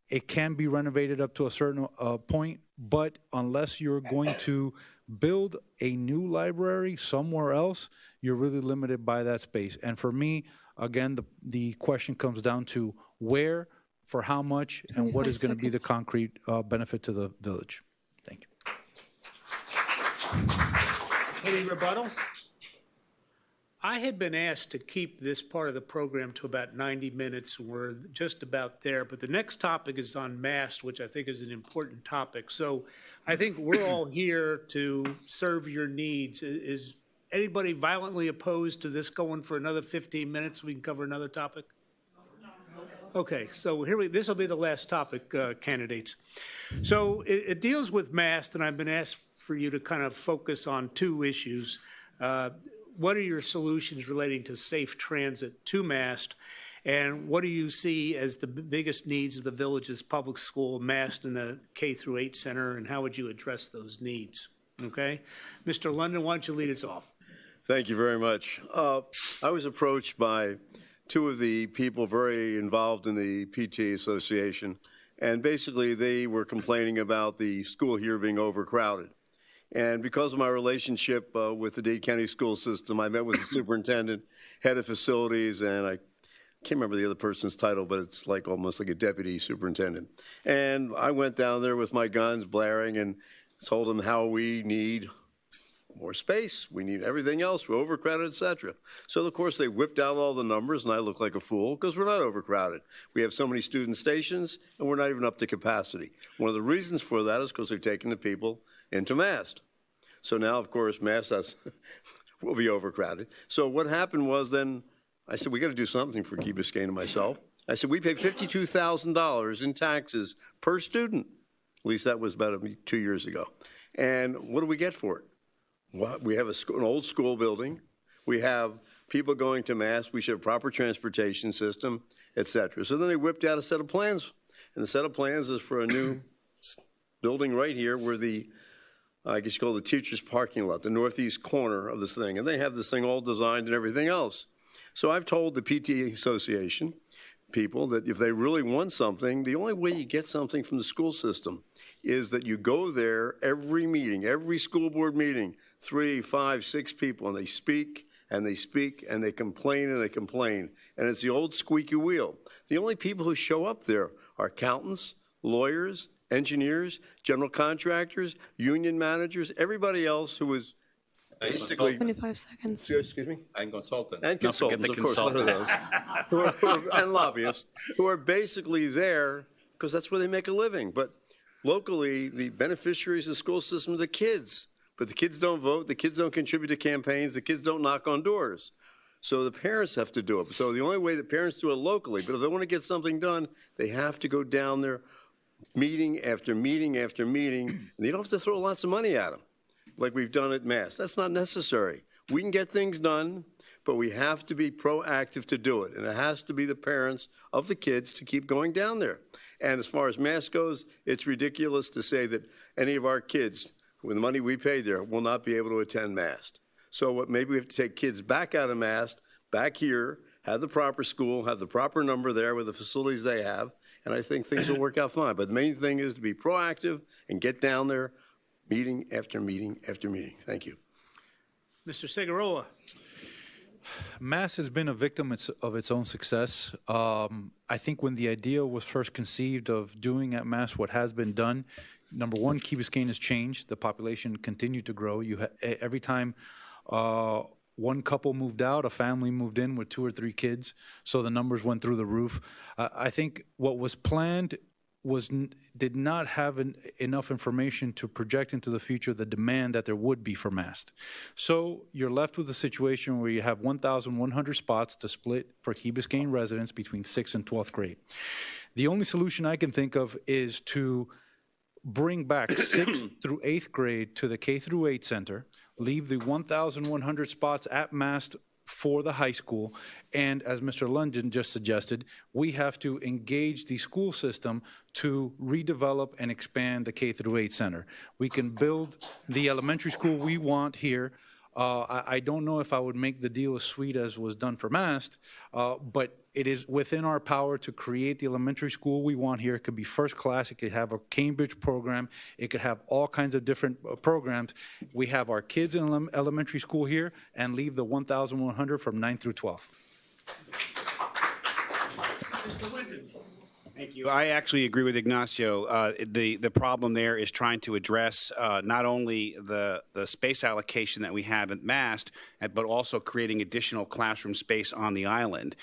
G: It can be renovated up to a certain point, but unless you're going to build a new library somewhere else, you're really limited by that space. And for me, again, the question comes down to where, for how much, and what is going to be the concrete benefit to the village. Thank you.
F: Any rebuttal? I had been asked to keep this part of the program to about 90 minutes. We're just about there, but the next topic is on MAST, which I think is an important topic. So I think we're all here to serve your needs. Is anybody violently opposed to this going for another 15 minutes so we can cover another topic? Okay, so this will be the last topic, candidates. So it deals with MAST, and I've been asked for you to kind of focus on two issues. What are your solutions relating to safe transit to MAST, and what do you see as the biggest needs of the village's public school, MAST, and the K-8 center, and how would you address those needs? Okay, Mr. London, why don't you lead us off?
A: Thank you very much. I was approached by two of the people very involved in the PT Association, and basically they were complaining about the school here being overcrowded. And because of my relationship with the Dade County school system, I met with the superintendent, head of facilities, and I can't remember the other person's title, but it's like almost like a deputy superintendent. And I went down there with my guns blaring and told them how we need more space, we need everything else, we're overcrowded, etc. So of course they whipped out all the numbers, and I look like a fool because we're not overcrowded. We have so many student stations, and we're not even up to capacity. One of the reasons for that is because they're taking the people into MAST. So now, of course, MAST will be overcrowded. So what happened was then I said, we got to do something for Key Biscayne and myself. I said, we pay $52,000 in taxes per student. At least that was about 2 years ago. And what do we get for it? Well, we have an old school building. We have people going to MAST. We should have a proper transportation system, et cetera. So then they whipped out a set of plans. And the set of plans is for a new building right here where the I guess you call it the teacher's parking lot, the northeast corner of this thing. And they have this thing all designed and everything else. So I've told the PT Association people that if they really want something, the only way you get something from the school system is that you go there every meeting, every school board meeting, 3, 5, 6 people, and they speak and they speak and they complain and they complain. And it's the old squeaky wheel. The only people who show up there are accountants, lawyers, engineers, general contractors, union managers, everybody else who is basically
J: 25 seconds.
A: Excuse me?
I: And consultants.
A: And consultants, of course, one of those. And lobbyists who are basically there because that's where they make a living. But locally, the beneficiaries of the school system are the kids. But the kids don't vote, the kids don't contribute to campaigns, the kids don't knock on doors. So the parents have to do it. So the only way the parents do it locally, but if they want to get something done, they have to go down there meeting after meeting after meeting, and you don't have to throw lots of money at them like we've done at MAST. That's not necessary. We can get things done, but we have to be proactive to do it, and it has to be the parents of the kids to keep going down there. And as far as MAST goes, it's ridiculous to say that any of our kids, with the money we pay there, will not be able to attend MAST. So maybe we have to take kids back out of MAST, back here, have the proper school, have the proper number there with the facilities they have, and I think things will work out fine. But the main thing is to be proactive and get down there meeting after meeting after meeting. Thank you.
F: Mr. Segurola.
G: Mass has been a victim of its own success. I think when the idea was first conceived of doing at Mass what has been done, number one, Key Biscayne has changed. The population continued to grow. Every time one couple moved out, a family moved in with 2 or 3 kids, so the numbers went through the roof. I think what was planned did not have enough information to project into the future the demand that there would be for MAST. So you're left with a situation where you have 1,100 spots to split for Key Biscayne residents between 6th and 12th grade. The only solution I can think of is to bring back 6th through 8th grade to the K through 8 center, leave the 1,100 spots at MAST for the high school, and as Mr. London just suggested, we have to engage the school system to redevelop and expand the K through 8 center. We can build the elementary school we want here. I don't know if I would make the deal as sweet as was done for MAST, but it is within our power to create the elementary school we want here. It could be first class. It could have a Cambridge program. It could have all kinds of different programs. We have our kids in elementary school here and leave the 1,100 from 9th through 12th.
F: Mr. Winton.
H: Thank you. I actually agree with Ignacio. The problem there is trying to address not only the space allocation that we have at MAST, but also creating additional classroom space on the island.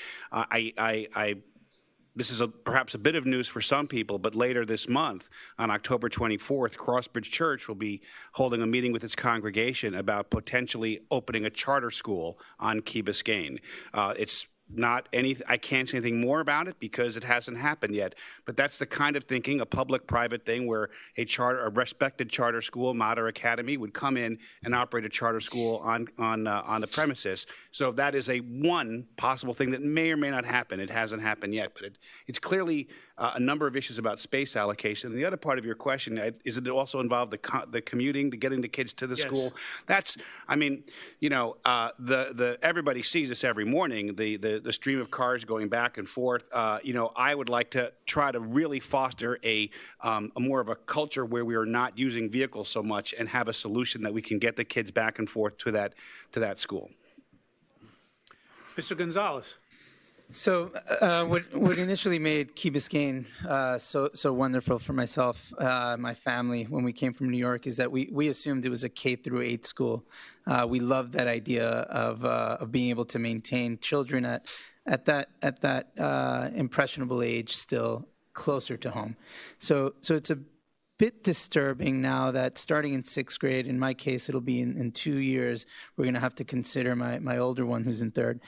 H: This is perhaps a bit of news for some people, but later this month, on October 24th, Crossbridge Church will be holding a meeting with its congregation about potentially opening a charter school on Key Biscayne. It's not any, I can't say anything more about it because it hasn't happened yet. But that's the kind of thinking, a public-private thing, where a respected charter school, Mater Academy, would come in and operate a charter school on the premises. So that is one possible thing that may or may not happen. It hasn't happened yet, but it's clearly a number of issues about space allocation. And the other part of your question is it also involve the commuting, getting the kids to the school. That's, I mean, you know, everybody sees this every morning. The stream of cars going back and forth. You know, I would like to try to really foster a more of a culture where we are not using vehicles so much and have a solution that we can get the kids back and forth to that school.
F: Mr. Gonzalez.
K: So what initially made Key Biscayne so wonderful for myself, my family, when we came from New York, is that we assumed it was a K through 8 school. We loved that idea of being able to maintain children at that impressionable age still closer to home. So it's a bit disturbing now that starting in 6th grade, in my case, it'll be in 2 years, we're going to have to consider my older one who's in 3rd.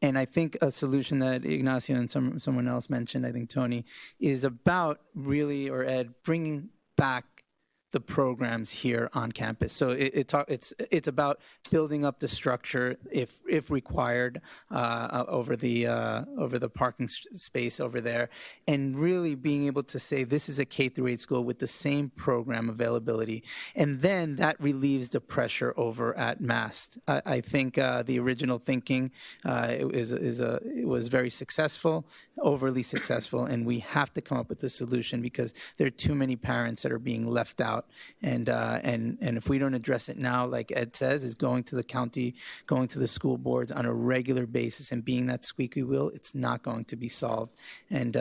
K: And I think a solution that Ignacio and someone else mentioned, I think Tony, is about really, or Ed, bringing back the programs here on campus. So it's about building up the structure, if required, over the parking space over there, and really being able to say this is a K through 8 school with the same program availability, and then that relieves the pressure over at MAST. I think the original thinking it was very successful, overly successful, and we have to come up with a solution because there are too many parents that are being left out. And if we don't address it now, like Ed says, is going to the county, going to the school boards on a regular basis and being that squeaky wheel, it's not going to be solved. And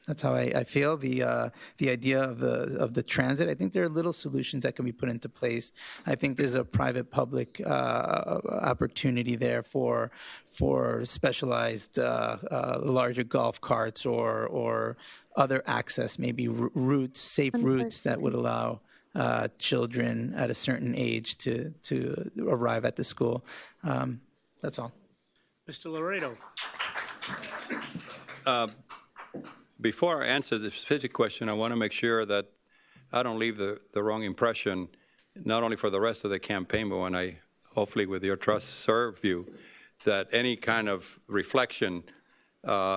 K: that's how I feel. The idea of the transit, I think there are little solutions that can be put into place. I think there's a private-public opportunity there for specialized larger golf carts or other access, maybe routes, safe routes that would allow children at a certain age to arrive at the school. That's all.
F: Mr. Laredo.
I: Before I answer the specific question, I want to make sure that I don't leave the wrong impression, not only for the rest of the campaign, but when I, hopefully with your trust, serve you, that any kind of reflection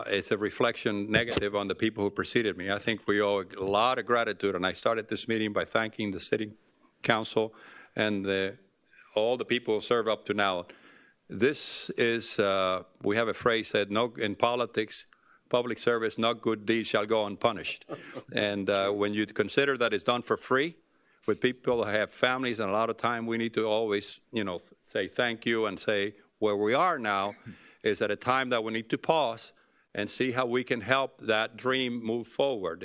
I: is a reflection negative on the people who preceded me. I think we owe a lot of gratitude, and I started this meeting by thanking the City Council and all the people who served up to now. This is, we have a phrase that in politics, public service, no good deed shall go unpunished. And when you consider that it's done for free, with people that have families, and a lot of time we need to always, say thank you and say where we are now is at a time that we need to pause and see how we can help that dream move forward.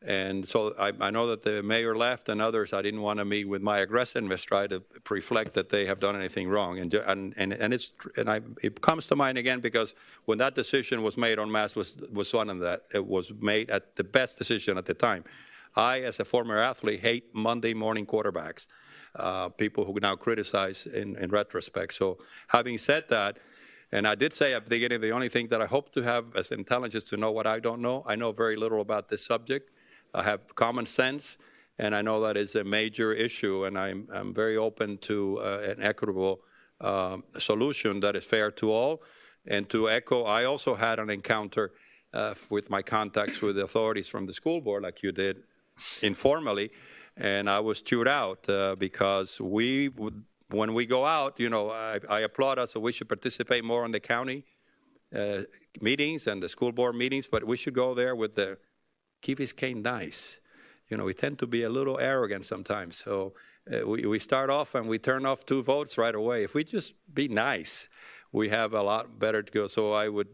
I: And so I know that the mayor left and others, I didn't want to meet with my aggressiveness, try to reflect that they have done anything wrong. It comes to mind again because when that decision was made en masse was one of that. It was made at the best decision at the time. I, as a former athlete, hate Monday morning quarterbacks, people who now criticize in retrospect. So having said that, and I did say at the beginning, the only thing that I hope to have as intelligence to know what I don't know. I know very little about this subject. I have common sense, and I know that is a major issue, and I'm very open to an equitable solution that is fair to all. And to echo, I also had an encounter with my contacts with the authorities from the school board, like you did informally, and I was chewed out because when we go out, I applaud us, so we should participate more in the county meetings and the school board meetings, but we should go there with the Key Biscayne nice. We tend to be a little arrogant sometimes. So we start off and we turn off 2 votes right away. If we just be nice, we have a lot better to go. So I would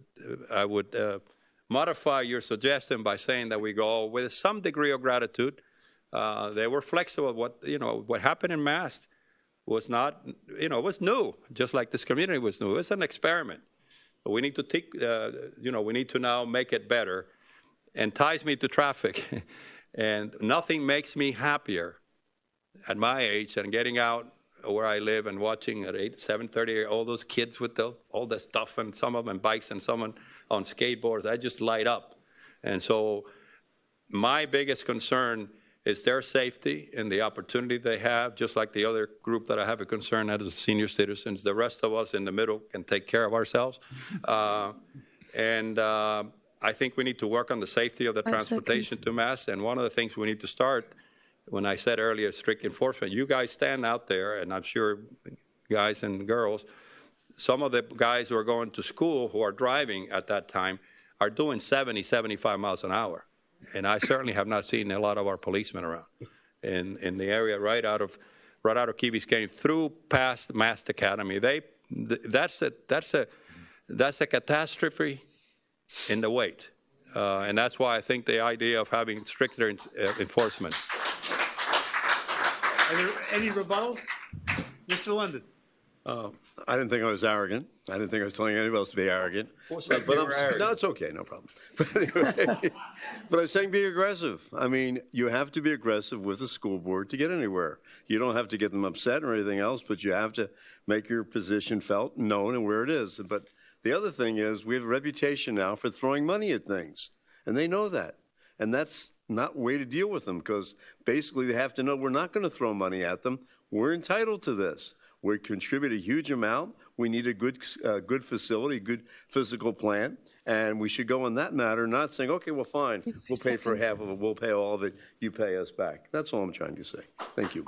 I: modify your suggestion by saying that we go with some degree of gratitude. They were flexible. What happened in Mast was not, it was new, just like this community was new. It was an experiment. But we need to take, we need to now make it better. And ties me to traffic. And nothing makes me happier at my age than getting out where I live and watching at 7:30 all those kids with all the stuff, and some of them on bikes and some on skateboards. I just light up. And so my biggest concern is their safety and the opportunity they have, just like the other group that I have a concern at is senior citizens. The rest of us in the middle can take care of ourselves. I think we need to work on the safety of the transportation to Mass. And one of the things we need to start, when I said earlier, strict enforcement, you guys stand out there, and I'm sure guys and girls, some of the guys who are going to school who are driving at that time are doing 70, 75 miles an hour. And I certainly have not seen a lot of our policemen around in the area right out of Key Biscayne through past Mast Academy. That's a catastrophe in the wait. And that's why I think the idea of having stricter enforcement.
F: Are there any rebuttals? Mr. London.
A: I didn't think I was arrogant. I didn't think I was telling anybody else to be arrogant. No, it's okay, no problem. But anyway, but I was saying be aggressive. I mean, you have to be aggressive with the school board to get anywhere. You don't have to get them upset or anything else, but you have to make your position felt, known, and where it is. But the other thing is we have a reputation now for throwing money at things, and they know that. And that's not a way to deal with them, because basically they have to know we're not going to throw money at them. We're entitled to this. We contribute a huge amount. We need a good facility, good physical plan, and we should go on that matter, not saying, okay, well, fine, we'll pay for half of it, we'll pay all of it, you pay us back. That's all I'm trying to say. Thank you.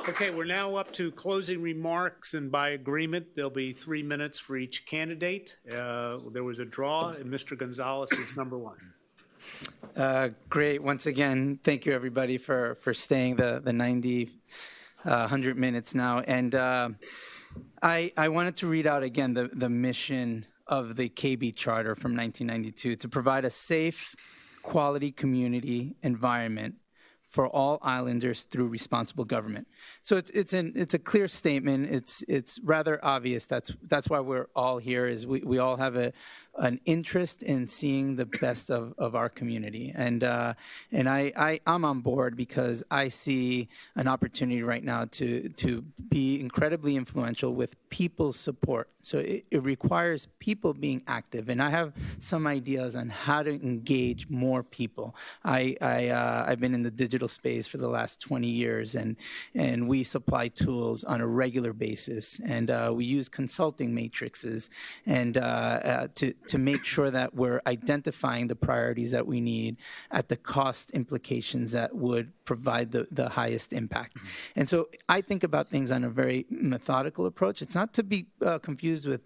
F: Okay, we're now up to closing remarks, and by agreement, there'll be 3 minutes for each candidate. There was a draw, and Mr. Gonzalez is number 1.
K: Great. Once again, thank you, everybody, for staying the 100 minutes now. And I wanted to read out again the mission of the KB Charter from 1992, to provide a safe, quality community environment for all islanders through responsible government. So it's a clear statement. It's rather obvious. That's why we're all here. Is we all have an interest in seeing the best of our community, and I'm on board because I see an opportunity right now to be incredibly influential with people's support. So it requires people being active, and I have some ideas on how to engage more people. I've been in the digital space for the last 20 years, and we supply tools on a regular basis, and we use consulting matrices and to make sure that we're identifying the priorities that we need at the cost implications that would provide the highest impact. And so I think about things on a very methodical approach. It's not to be confused with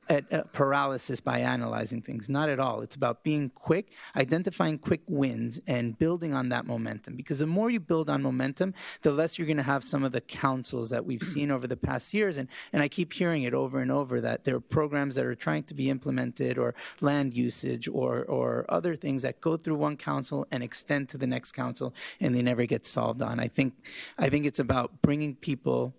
K: at paralysis by analyzing things. Not at all. It's about being quick, identifying quick wins, and building on that momentum. Because the more you build on momentum, the less you're going to have some of the councils that we've seen over the past years. And I keep hearing it over and over that there are programs that are trying to be implemented, or land usage, or other things that go through one council and extend to the next council, and they never get solved on. I think it's about bringing people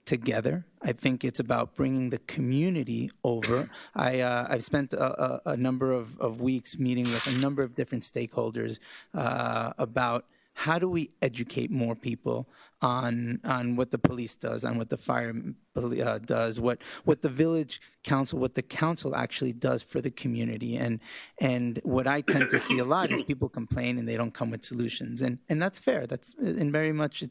K: together. I think it's about bringing the community over. I've spent a number of weeks meeting with a number of different stakeholders about how do we educate more people on what the police does, on what the fire does, what the village council, what the council actually does for the community. And what I tend to see a lot is people complain and they don't come with solutions. And that's fair. And very much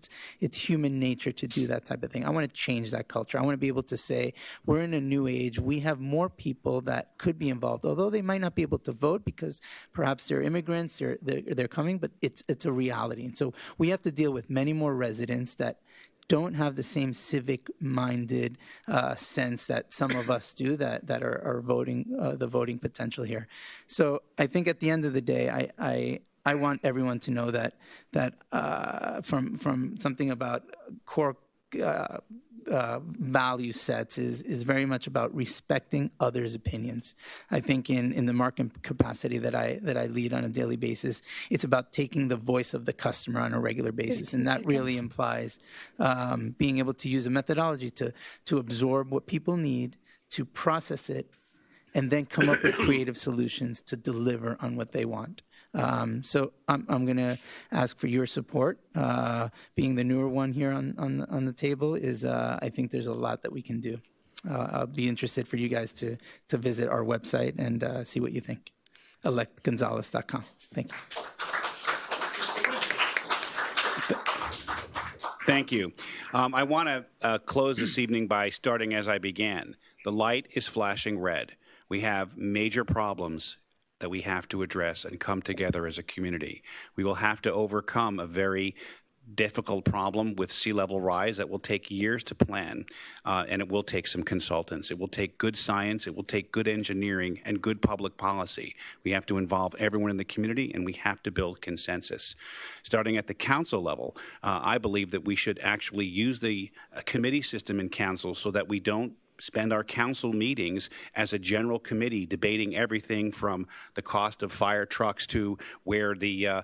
K: it's human nature to do that type of thing. I want to change that culture. I want to be able to say we're in a new age. We have more people that could be involved, although they might not be able to vote because perhaps they're immigrants, they're coming, but it's a reality. And so we have to deal with many more residents that don't have the same civic-minded sense that some of us do that are voting, the voting potential here. So I think at the end of the day, I want everyone to know that from something about core value sets is very much about respecting others' opinions. I think in the market capacity that I lead on a daily basis, it's about taking the voice of the customer on a regular basis, and that really implies being able to use a methodology to absorb what people need, to process it, and then come up with creative solutions to deliver on what they want. So I'm going to ask for your support. Being the newer one here on the table is, I think there's a lot that we can do. I'll be interested for you guys to visit our website and see what you think. electgonzalez.com. Thank you.
H: Thank you. I want to close this evening by starting as I began. The light is flashing red. We have major problems that we have to address and come together as a community. We will have to overcome a very difficult problem with sea level rise that will take years to plan, and it will take some consultants. It will take good science, it will take good engineering and good public policy. We have to involve everyone in the community, and we have to build consensus. Starting at the council level, I believe that we should actually use the committee system in council so that we don't spend our council meetings as a general committee debating everything from the cost of fire trucks to where the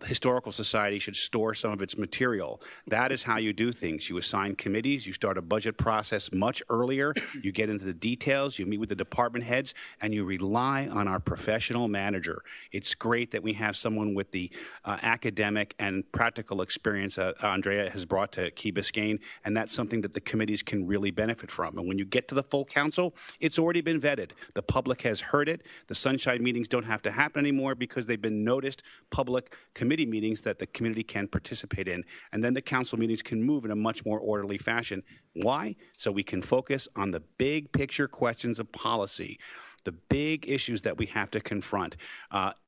H: Historical Society should store some of its material. That is how you do things. You assign committees, you start a budget process much earlier, you get into the details, you meet with the department heads, and you rely on our professional manager. It's great that we have someone with the academic and practical experience Andrea has brought to Key Biscayne, and that's something that the committees can really benefit from. And when you get to the full council, it's already been vetted. The public has heard it. The sunshine meetings don't have to happen anymore because they've been noticed public committee meetings that the community can participate in. And then the council meetings can move in a much more orderly fashion. Why? So we can focus on the big picture questions of policy, the big issues that we have to confront.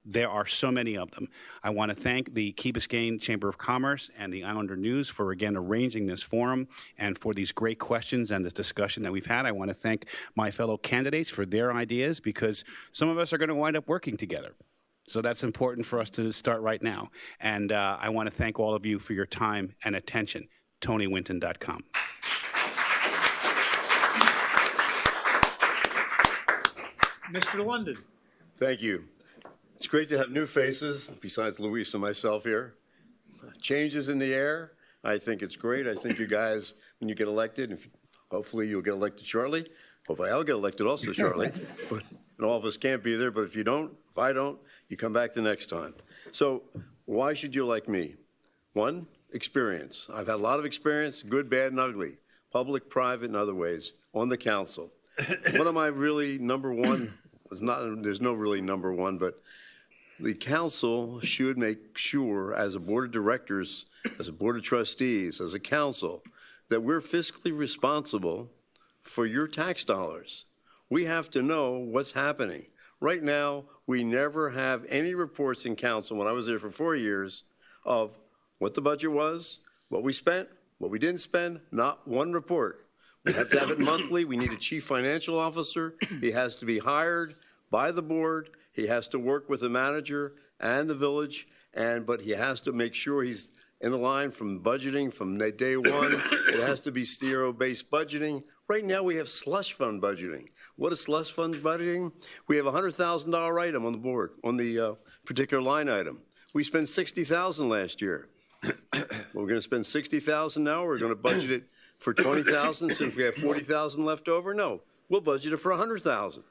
H: There are so many of them. I want to thank the Key Biscayne Chamber of Commerce and the Islander News for, again, arranging this forum and for these great questions and this discussion that we've had. I want to thank my fellow candidates for their ideas, because some of us are going to wind up working together. So that's important for us to start right now. And I want to thank all of you for your time and attention. TonyWinton.com.
E: Mr. London.
A: Thank you. It's great to have new faces besides Luis and myself here. Changes in the air. I think it's great. I think you guys, when you get elected, hopefully you'll get elected shortly. Hopefully I'll get elected also shortly. But all of us can't be there, but if you don't, if I don't, you come back the next time. So why should you like me? One, experience. I've had a lot of experience, good, bad, and ugly, public, private, and other ways, on the council. What am I really number one? There's no really number one, but the council should make sure, as a board of directors, as a board of trustees, as a council, that we're fiscally responsible for your tax dollars. We have to know what's happening. Right now, we never have any reports in council, when I was there for 4 years, of what the budget was, what we spent, what we didn't spend, not one report. We have to have it monthly. We need a chief financial officer. He has to be hired by the board. He has to work with the manager and the village, but he has to make sure he's in the line from budgeting from day one. It has to be zero-based budgeting. Right now, we have slush fund budgeting. What is slush fund budgeting? We have a $100,000 item on the board, on the particular line item. We spent $60,000 last year. We're going to spend $60,000 now. We're going to budget it for $20,000 since we have $40,000 left over. No, we'll budget it for $100,000.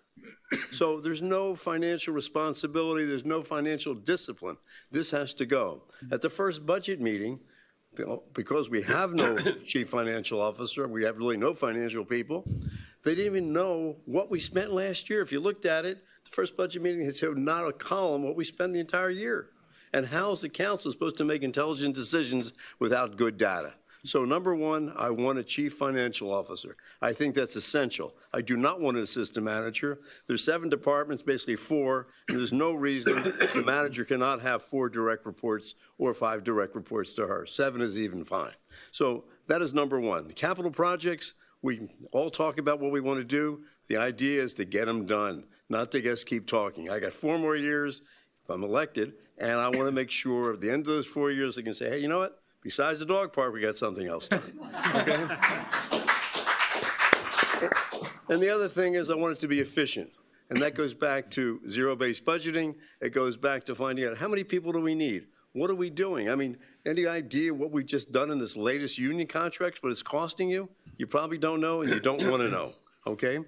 A: So there's no financial responsibility. There's no financial discipline. This has to go. At the first budget meeting, because we have no chief financial officer, we have really no financial people, they didn't even know what we spent last year. If you looked at it, the first budget meeting had showed not a column what we spent the entire year. And how is the council supposed to make intelligent decisions without good data? So number one, I want a chief financial officer. I think that's essential. I do not want an assistant manager. There's 7 departments, basically 4, and there's no reason the manager cannot have 4 direct reports or 5 direct reports to her. 7 is even fine. So that is number one. The capital projects, we all talk about what we want to do. The idea is to get them done, not to just keep talking. I got 4 more years if I'm elected, and I want to make sure at the end of those 4 years I can say, hey, you know what? Besides the dog park, we got something else done. Okay? And the other thing is I want it to be efficient. And that goes back to zero-based budgeting. It goes back to finding out how many people do we need? What are we doing? I mean, any idea what we've just done in this latest union contract, what it's costing you? You probably don't know, and you don't want to know, okay?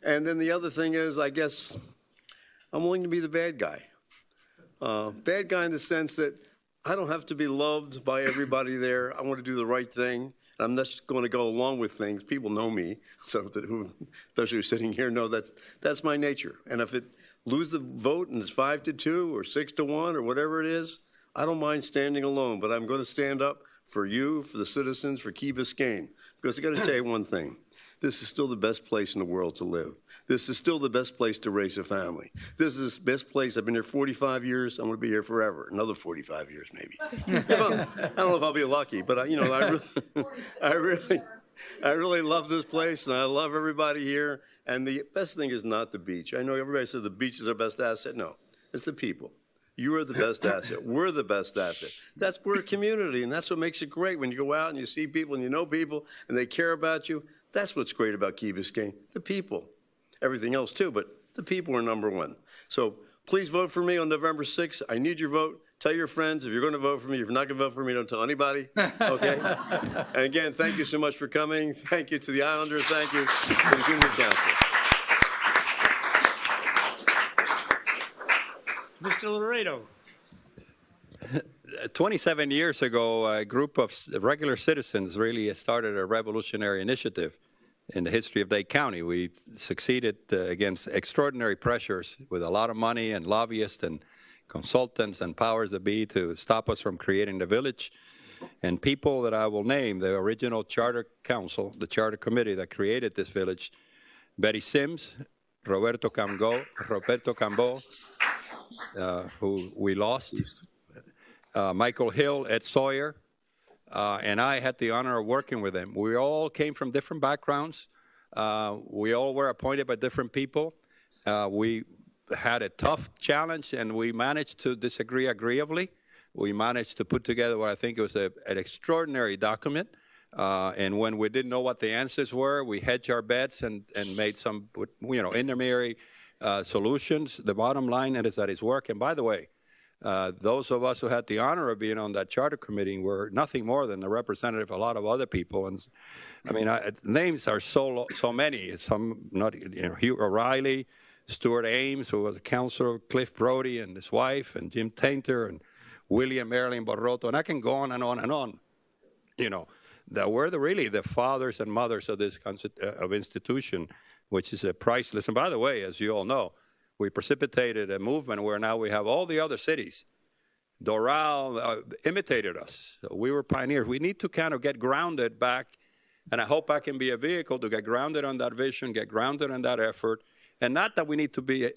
A: And then the other thing is, I guess, I'm willing to be the bad guy. Bad guy in the sense that I don't have to be loved by everybody there. I want to do the right thing. I'm not just going to go along with things. People know me, so that especially who's sitting here, know that's my nature. And if it lose the vote and it's 5-2 or 6-1 or whatever it is, I don't mind standing alone. But I'm going to stand up for you, for the citizens, for Key Biscayne. Because I got to tell you one thing: this is still the best place in the world to live. This is still the best place to raise a family. This is the best place. I've been here 45 years. I'm going to be here forever. Another 45 years, maybe. 15 seconds. I don't know if I'll be lucky, but I really love this place, and I love everybody here. And the best thing is not the beach. I know everybody says the beach is our best asset. No, it's the people. You are the best asset. We're the best asset. We're a community, and that's what makes it great. When you go out and you see people and you know people and they care about you, that's what's great about Key Biscayne, the people. Everything else too, but the people are number one. So please vote for me on November 6th. I need your vote. Tell your friends if you're going to vote for me. If you're not going to vote for me, don't tell anybody. Okay? And again, thank you so much for coming. Thank you to the Islanders. Thank you to the Junior Council.
F: Mr. Laredo.
I: 27 years ago, a group of regular citizens really started a revolutionary initiative in the history of Dade County. We succeeded against extraordinary pressures with a lot of money and lobbyists and consultants and powers that be to stop us from creating the village. And people that I will name, the original charter council, the charter committee that created this village: Betty Sims, Roberto Cambo, who we lost, Michael Hill, Ed Sawyer, and I had the honor of working with them. We all came from different backgrounds. We all were appointed by different people. We had a tough challenge, and we managed to disagree agreeably. We managed to put together what I think was an extraordinary document. And when we didn't know what the answers were, we hedged our bets and made some, intermediary solutions. The bottom line is that it's working. By the way, those of us who had the honor of being on that charter committee were nothing more than the representative of a lot of other people. And I mean, names are so many. Some not, Hugh O'Reilly, Stuart Ames, who was a counselor, Cliff Brody and his wife, and Jim Tainter, and William Marilyn Borroto, and I can go on and on and on. That were really the fathers and mothers of this concept of institution, which is priceless. And by the way, as you all know, we precipitated a movement where now we have all the other cities. Doral imitated us. So we were pioneers. We need to kind of get grounded back, and I hope I can be a vehicle to get grounded on that vision, get grounded on that effort, and not that we need to be,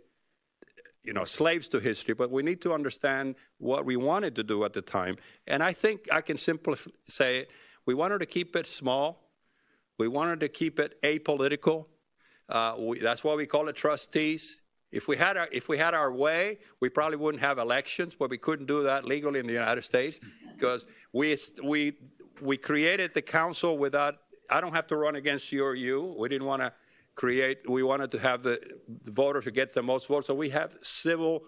I: slaves to history, but we need to understand what we wanted to do at the time. And I think I can simply say we wanted to keep it small. We wanted to keep it apolitical. That's why we call it trustees. If we had our way, we probably wouldn't have elections, but we couldn't do that legally in the United States because we created the council without. I don't have to run against you or you. We didn't want to create. We wanted to have the voters who get the most votes, so we have civil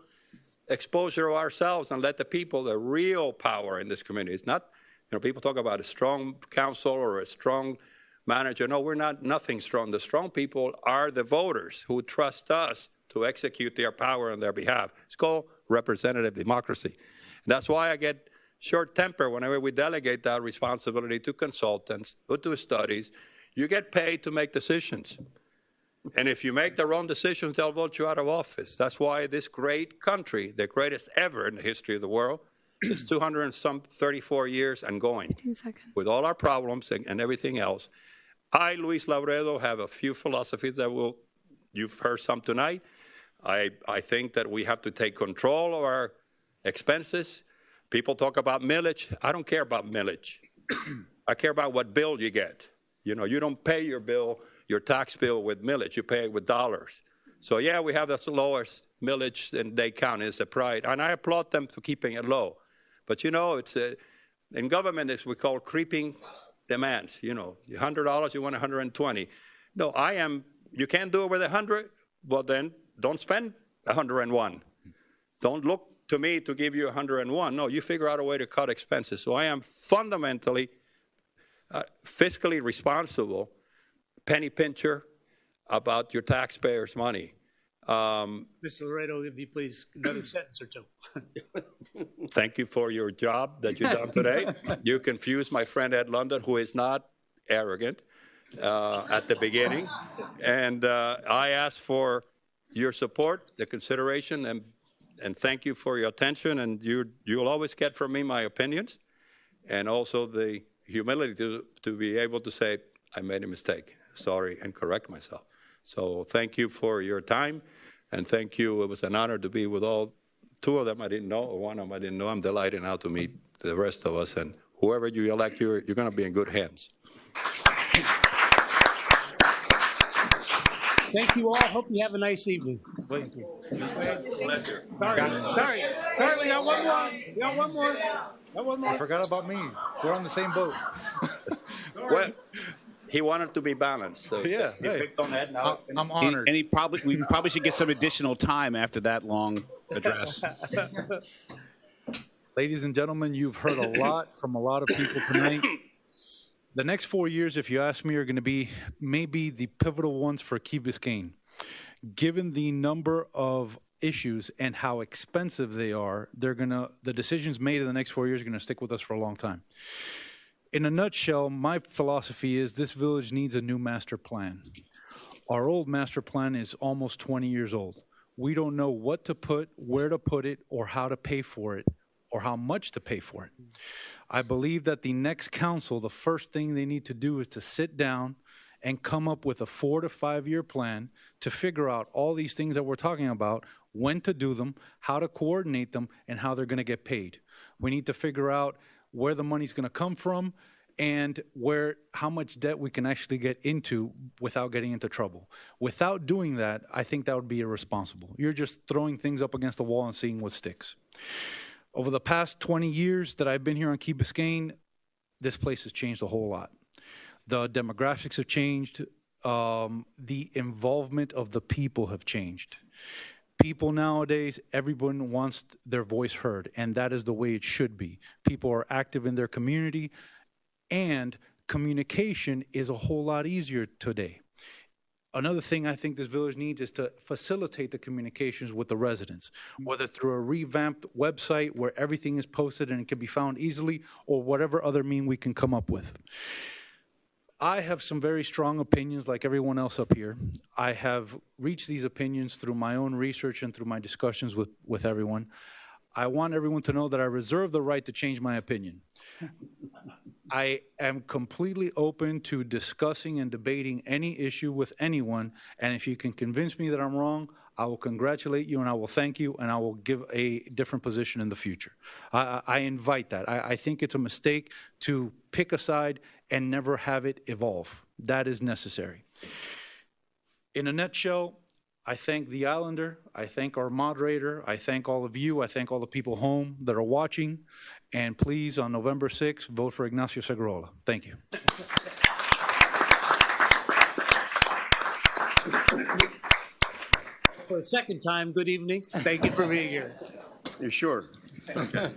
I: exposure of ourselves and let the people the real power in this community. It's not, people talk about a strong council or a strong manager. No, we're not nothing strong. The strong people are the voters who trust us to execute their power on their behalf. It's called representative democracy. And that's why I get short temper whenever we delegate that responsibility to consultants who do studies. You get paid to make decisions. And if you make the wrong decisions, they'll vote you out of office. That's why this great country, the greatest ever in the history of the world, is 234 years and going.
J: 15 seconds.
I: With all our problems and everything else. I, Luis Lauredo, have a few philosophies that you've heard some tonight. I think that we have to take control of our expenses. People talk about millage. I don't care about millage. I care about what bill you get. You don't pay your bill, your tax bill with millage. You pay it with dollars. So, yeah, we have the lowest millage in Dade County. It's a pride. And I applaud them for keeping it low. But, it's in government, it's we call creeping demands. $100, you want 120. No, you can't do it with 100, well, then don't spend 101. Don't look to me to give you 101. No, you figure out a way to cut expenses. So I am fundamentally fiscally responsible, penny pincher, about your taxpayers' money.
F: Mr. Laredo, if you please, another sentence or two.
I: Thank you for your job that you've done today. You confused my friend Ed London, who is not arrogant at the beginning. And I ask for your support, the consideration, and thank you for your attention. And you'll always get from me my opinions and also the humility to be able to say, I made a mistake, sorry, and correct myself. So thank you for your time, and thank you. It was an honor to be with all two of them I didn't know, or one of them I didn't know. I'm delighted now to meet the rest of us, and whoever you elect, you're going to be in good hands.
F: Thank you all. Hope you have a nice evening. Thank you. Sorry, we got one more.
G: I forgot about me. We're on the same boat.
I: Well, he wanted to be balanced. So
G: Yeah,
I: he
G: hey.
I: picked on that now.
G: I'm honored.
H: And we probably should get some additional time after that long address.
G: Ladies and gentlemen, you've heard a lot from a lot of people tonight. The next 4 years, if you ask me, are going to be maybe the pivotal ones for Key Biscayne. Given the number of issues and how expensive they are, the decisions made in the next 4 years are going to stick with us for a long time. In a nutshell, my philosophy is this village needs a new master plan. Our old master plan is almost 20 years old. We don't know what to put, where to put it, or how to pay for it, or how much to pay for it. I believe that the next council, the first thing they need to do is to sit down and come up with a 4 to 5 year plan to figure out all these things that we're talking about, when to do them, how to coordinate them, and how they're going to get paid. We need to figure out where the money's going to come from and how much debt we can actually get into without getting into trouble. Without doing that, I think that would be irresponsible. You're just throwing things up against the wall and seeing what sticks. Over the past 20 years that I've been here on Key Biscayne, this place has changed a whole lot. The demographics have changed. The involvement of the people have changed. People nowadays, everyone wants their voice heard, and that is the way it should be. People are active in their community, and communication is a whole lot easier today. Another thing I think this village needs is to facilitate the communications with the residents, whether through a revamped website where everything is posted and it can be found easily, or whatever other mean we can come up with. I have some very strong opinions like everyone else up here. I have reached these opinions through my own research and through my discussions with everyone. I want everyone to know that I reserve the right to change my opinion. I am completely open to discussing and debating any issue with anyone, and if you can convince me that I'm wrong, I will congratulate you and I will thank you and I will give a different position in the future. I invite that. I think it's a mistake to pick a side and never have it evolve. that is necessary. In a nutshell, I thank the Islander, I thank our moderator, I thank all of you, I thank all the people home that are watching, and please, on November 6th, vote for Ignacio Segurola. Thank you.
F: For a second time, good evening. Thank you for being here.
A: You sure? Okay.